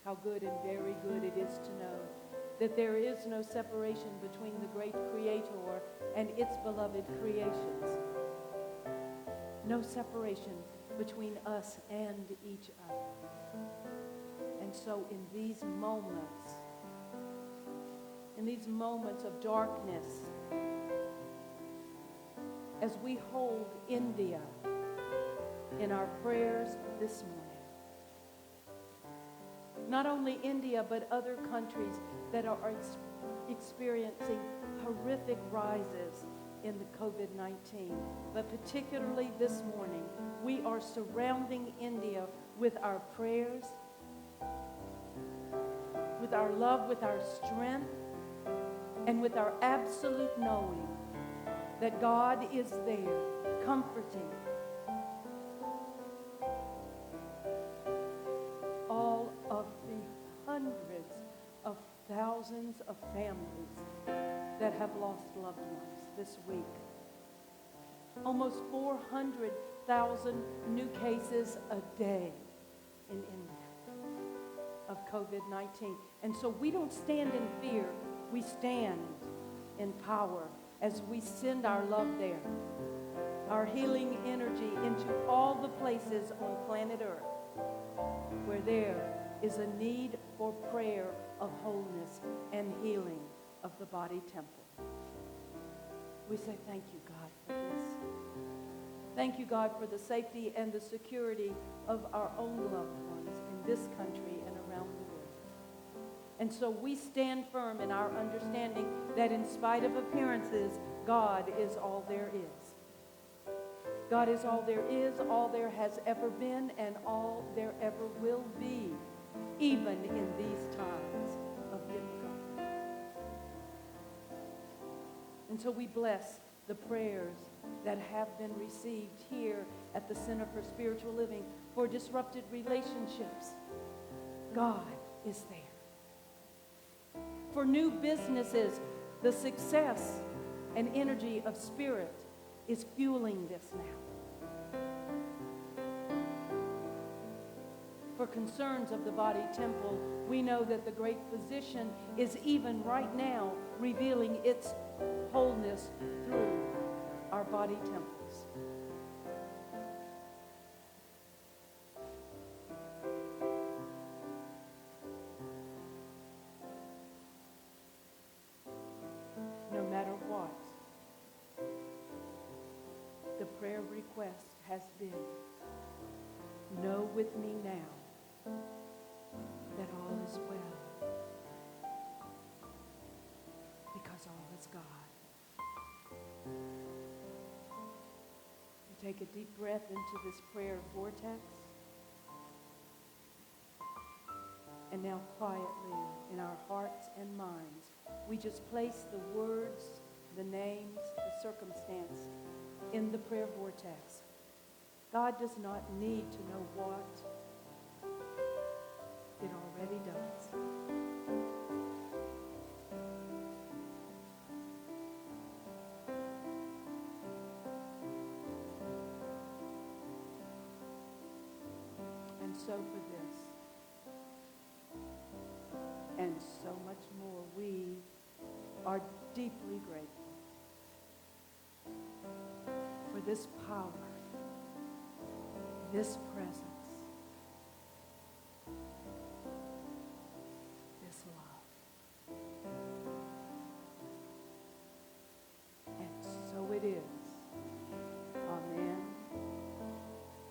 Speaker 4: How good and very good it is to know that there is no separation between the great Creator and its beloved creations. No separation between us and each other. And so in these moments of darkness, as we hold India in our prayers this morning, not only India, but other countries that are experiencing horrific rises in the COVID-19. But particularly this morning, we are surrounding India with our prayers, with our love, with our strength, and with our absolute knowing that God is there, comforting all of the hundreds of thousands of families that have lost loved ones this week. Almost 400,000 new cases a day in India of COVID-19. And so we don't stand in fear, we stand in power as we send our love there, our healing energy into all the places on planet Earth where there is a need for prayer of wholeness and healing of the body temple. We say thank you, God, for this. Thank you, God, for the safety and the security of our own loved ones in this country and around the world. And so we stand firm in our understanding that in spite of appearances, God is all there is. God is all there is, all there has ever been, and all there ever will be, even in these times of difficulty. And so we bless the prayers that have been received here at the Center for Spiritual Living for disrupted relationships. God is there. For new businesses, the success and energy of Spirit is fueling this now. For concerns of the body temple, we know that the great physician is even right now revealing its wholeness through our body temples. No matter what, the prayer request has been, know with me now that all is well, because all is God. You take a deep breath into this prayer vortex, and now quietly in our hearts and minds, we just place the words, the names, the circumstance in the prayer vortex. God does not need to know what already does. And so for this, and so much more, we are deeply grateful for this power, this presence, this love. And so it is. Amen.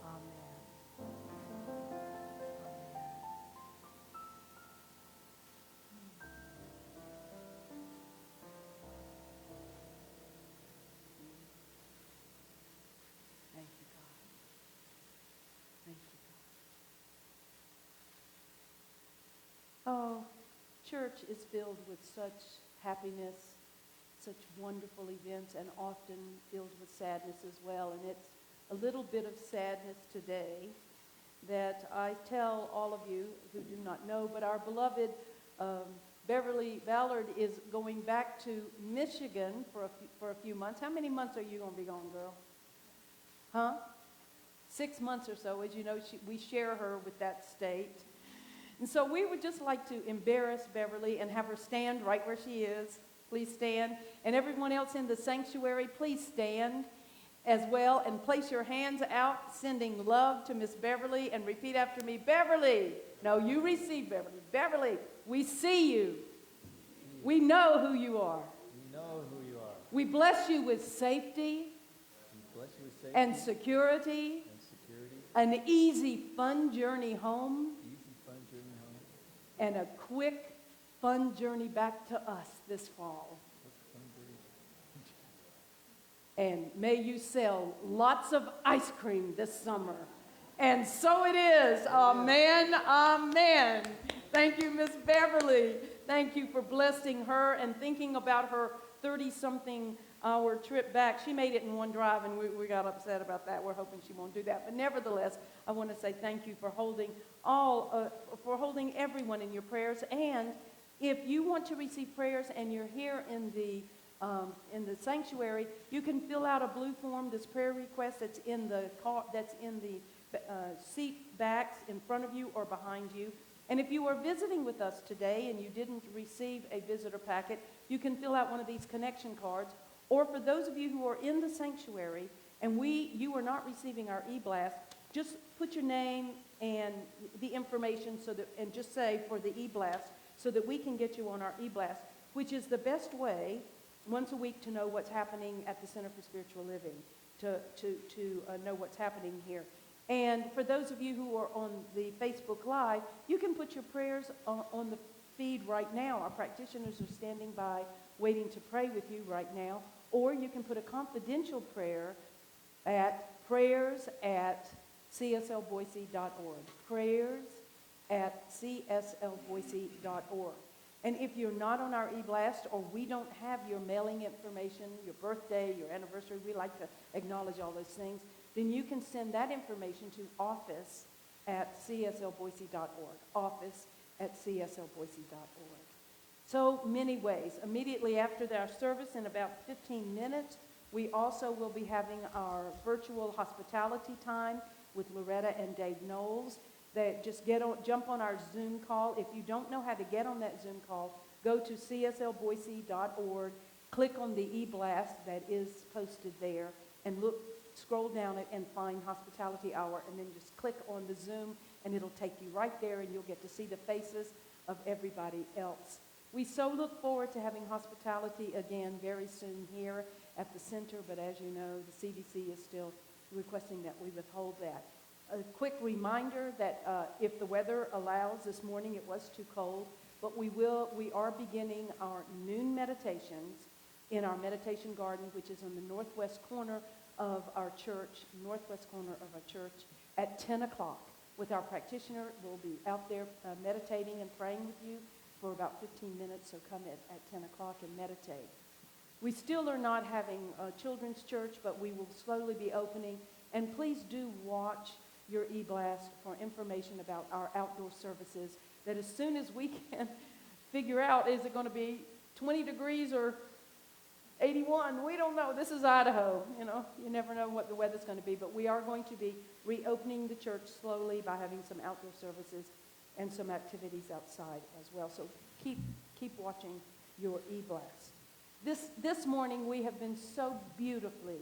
Speaker 4: Amen. Thank you, God. Thank you, God. Oh, church is filled with such happiness, such wonderful events, and often filled with sadness as well. And it's a little bit of sadness today that I tell all of you who do not know, but our beloved Beverly Ballard is going back to Michigan for a few months. How many months are you going to be gone, girl? Huh? 6 months or so. As you know, we share her with that state. And so we would just like to embarrass Beverly and have her stand right where she is. Please stand. And everyone else in the sanctuary, please stand as well and place your hands out, sending love to Miss Beverly, and repeat after me, Beverly. No, you receive Beverly. Beverly, we see you. We know who you are.
Speaker 5: We know who you are.
Speaker 4: We bless you with safety
Speaker 5: We bless you with safety
Speaker 4: and security,
Speaker 5: and security,
Speaker 4: an easy, fun journey home,
Speaker 5: easy, fun journey home.
Speaker 4: and a quick, fun journey back to us this fall.
Speaker 5: Fun journey.
Speaker 4: And may you sell lots of ice cream this summer. And so it is. Amen. Amen. Thank you, Miss Beverly. Thank you for blessing her and thinking about her 30-something hour trip back. She made it in one drive, and we got upset about that. We're hoping she won't do that. But nevertheless, I want to say thank you for holding everyone in your prayers. And if you want to receive prayers and you're here in the sanctuary, you can fill out a blue form, this prayer request that's in the seat backs in front of you or behind you. And if you are visiting with us today and you didn't receive a visitor packet, you can fill out one of these connection cards. Or for those of you who are in the sanctuary and you are not receiving our e-blast, just put your name and the information and just say for the e-blast so that we can get you on our e-blast, which is the best way once a week to know what's happening at the Center for Spiritual Living, to know what's happening here. And for those of you who are on the Facebook Live, you can put your prayers on the feed right now. Our practitioners are standing by waiting to pray with you right now. Or you can put a confidential prayer at prayers@cslboise.org. prayers@cslboise.org. And if you're not on our e-blast or we don't have your mailing information, your birthday, your anniversary, we like to acknowledge all those things, then you can send that information to office@cslboise.org. office@cslboise.org. So many ways. Immediately after our service, in about 15 minutes, we also will be having our virtual hospitality time with Loretta and Dave Knowles. Just jump on our Zoom call. If you don't know how to get on that Zoom call, go to cslboise.org, click on the e-blast that is posted there, and scroll down it and find Hospitality Hour, and then just click on the Zoom, and it'll take you right there, and you'll get to see the faces of everybody else. We so look forward to having hospitality again very soon here at the center, but as you know, the CDC is still requesting that we withhold that. A quick reminder that if the weather allows, this morning it was too cold, but we are beginning our noon meditations in our meditation garden, which is on the northwest corner of our church, at 10 o'clock with our practitioner. We'll be out there meditating and praying with you for about 15 minutes, so come at 10 o'clock and meditate. We still are not having a children's church, but we will slowly be opening. And please do watch your e-blast for information about our outdoor services that as soon as we can figure out, is it going to be 20 degrees or 81? We don't know. This is Idaho. You never know what the weather's going to be. But we are going to be reopening the church slowly by having some outdoor services and some activities outside as well. So keep watching your e-blast. This morning we have been so beautifully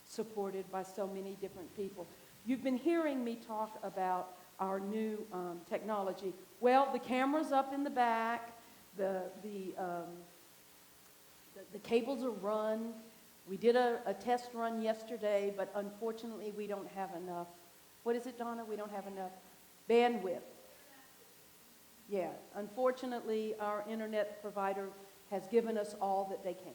Speaker 4: supported by so many different people. You've been hearing me talk about our new technology. Well, the camera's up in the back. The cables are run. We did a test run yesterday, but unfortunately we don't have enough. What is it, Donna? We don't have enough bandwidth. Yeah, unfortunately our internet provider has given us all that they can.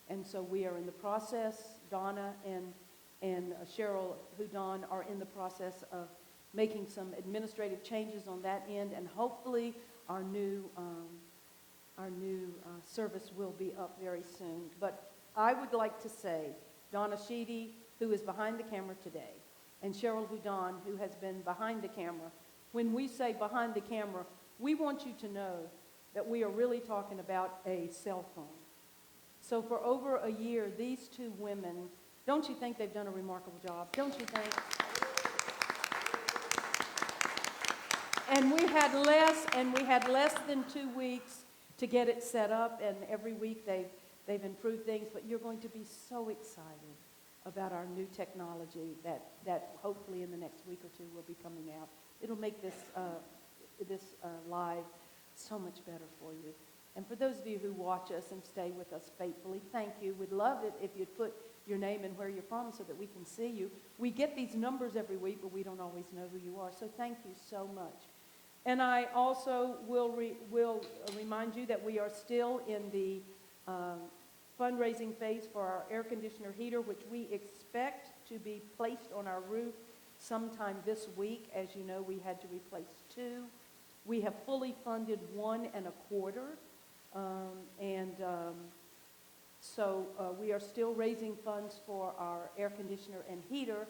Speaker 4: And so we are in the process, Donna and Cheryl Houdon are in the process of making some administrative changes on that end, and hopefully our new service will be up very soon. But I would like to say, Donna Sheedy, who is behind the camera today, and Cheryl Houdon, who has been behind the camera, when we say behind the camera, we want you to know that we are really talking about a cell phone. So for over a year, these two women, don't you think they've done a remarkable job? Don't you think? And we had less than 2 weeks to get it set up, and every week they've improved things. But you're going to be so excited about our new technology that hopefully in the next week or two will be coming out. It'll make this live so much better for you. And for those of you who watch us and stay with us faithfully, thank you. We'd love it if you'd put your name and where you're from so that we can see you. We get these numbers every week, but we don't always know who you are. So thank you so much. And I also will remind you that we are still in the fundraising phase for our air conditioner heater, which we expect to be placed on our roof sometime this week. As you know, we had to replace 2. We have fully funded 1 1/4. So we are still raising funds for our air conditioner and heater.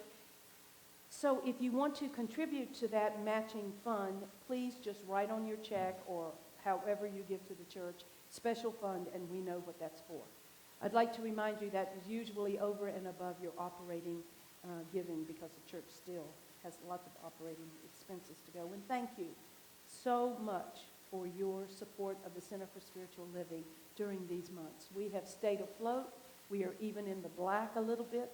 Speaker 4: So if you want to contribute to that matching fund, please just write on your check or however you give to the church, special fund, and we know what that's for. I'd like to remind you that is usually over and above your operating giving, because the church still has lots of operating expenses to go. And thank you so much for your support of the Center for Spiritual Living during these months. We have stayed afloat. We are even in the black a little bit.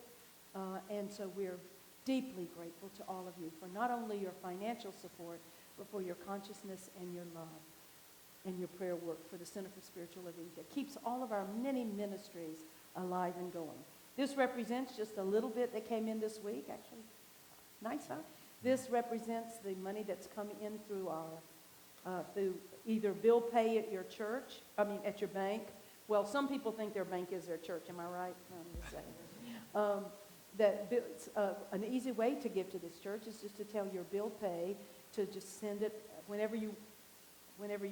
Speaker 4: And so we're deeply grateful to all of you for not only your financial support, but for your consciousness and your love and your prayer work for the Center for Spiritual Living that keeps all of our many ministries alive and going. This represents just a little bit that came in this week, actually. Nice, huh? This represents the money that's come in through our through either bill pay at your church, at your bank. Well, some people think their bank is their church. Am I right? No, I'm just saying. An easy way to give to this church is just to tell your bill pay to just send it whenever you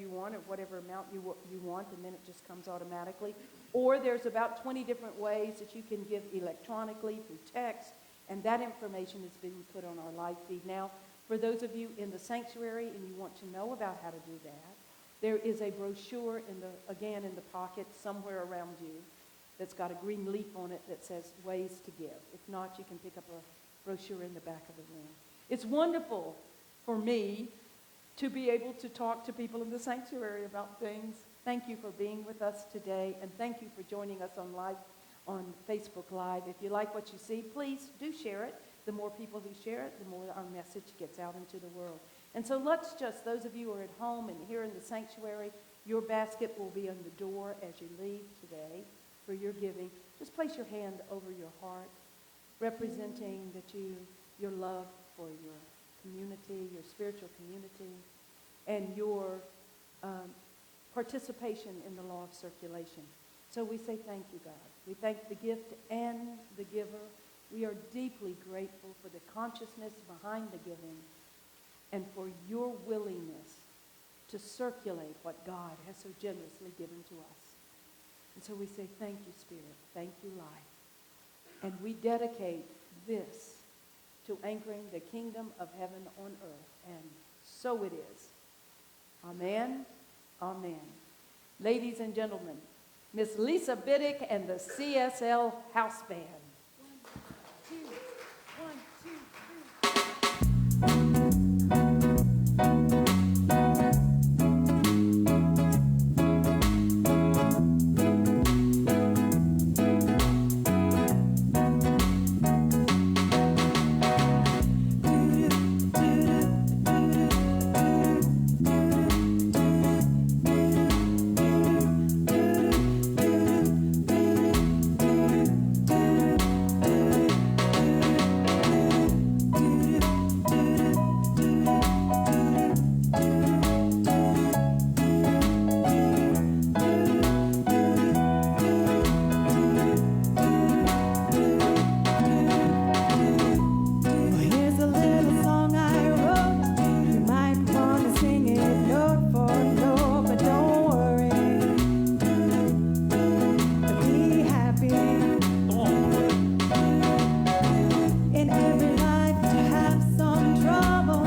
Speaker 4: want, or whatever amount you want, and then it just comes automatically. Or there's about 20 different ways that you can give electronically through text, and that information is being put on our live feed. Now, for those of you in the sanctuary and you want to know about how to do that, there is a brochure in the pocket somewhere around you that's got a green leaf on it that says ways to give. If not, you can pick up a brochure in the back of the room. It's wonderful for me to be able to talk to people in the sanctuary about things. Thank you for being with us today, and thank you for joining us on Facebook Live. If you like what you see, please do share it. The more people who share it, the more our message gets out into the world. And so let's just, those of you who are at home and here in the sanctuary, your basket will be on the door as you leave today for your giving. Just place your hand over your heart, representing your love for your community, your spiritual community, and your participation in the law of circulation. So we say thank you, God. We thank the gift and the giver. We are deeply grateful for the consciousness behind the giving and for your willingness to circulate what God has so generously given to us. And so we say thank you, Spirit. Thank you, life. And we dedicate this to anchoring the kingdom of heaven on earth. And so it is. Amen. Amen. Ladies and gentlemen, Miss Lisa Biddick and the CSL House Band. 1, 2, 1, 2, 3.
Speaker 2: Here's a little song I wrote. You might want to sing it note for note, but don't worry. Be happy. In every life you have some trouble,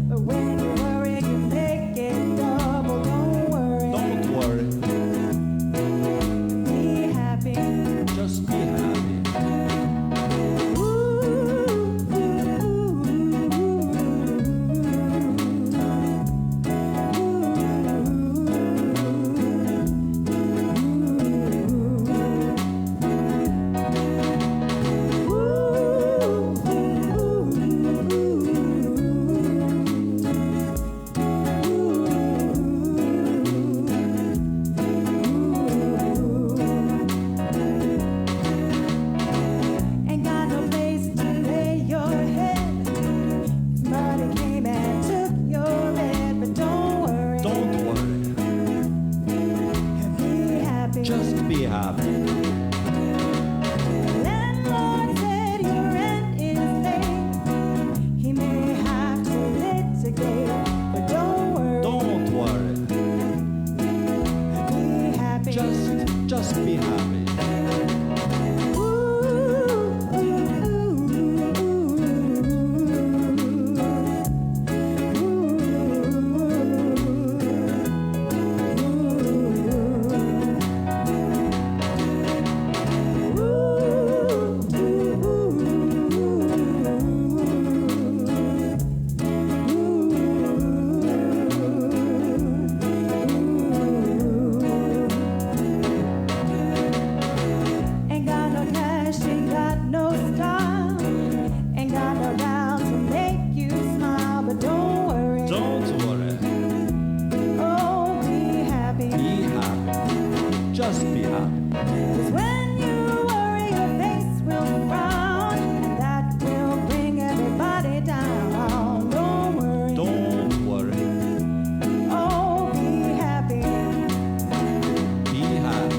Speaker 2: but when you worry you make it double. Don't worry.
Speaker 5: Don't worry,
Speaker 2: Be happy.
Speaker 5: just be happy.
Speaker 2: Ain't got no place to lay your head. Somebody came and took your bed, but don't worry.
Speaker 5: Don't worry,
Speaker 2: Be happy.
Speaker 5: just be happy.
Speaker 2: Landlord said your rent is late. He may have to litigate, but don't worry.
Speaker 5: Don't worry,
Speaker 2: Be happy.
Speaker 5: just be happy.
Speaker 2: Ain't got no cash, ain't got no style, ain't got no doubt to make you smile, but don't worry.
Speaker 5: Don't worry,
Speaker 2: Oh, be happy.
Speaker 5: be happy. Just be happy.
Speaker 2: 'Cause when you worry, your face will frown, and that will bring everybody down. Don't worry.
Speaker 5: Don't worry,
Speaker 2: Oh, be happy.
Speaker 5: be happy.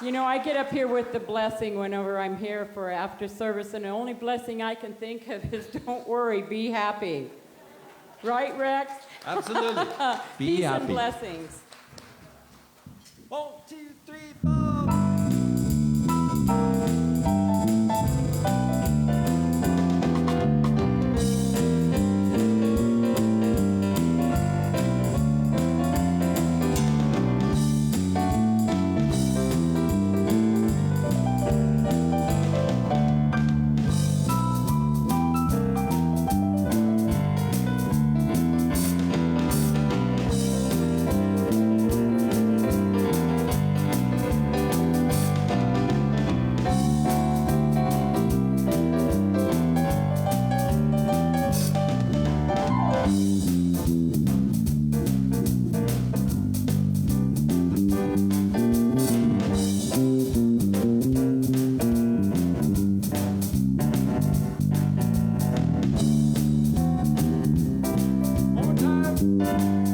Speaker 3: You know, I get up here with the blessing whenever I'm here for after service, and the only blessing I can think of is don't worry, be happy. Right, Rex?
Speaker 5: Absolutely, be
Speaker 3: Peace and
Speaker 5: happy.
Speaker 3: blessings.
Speaker 5: 1, 2, 3, 4.
Speaker 2: Bye.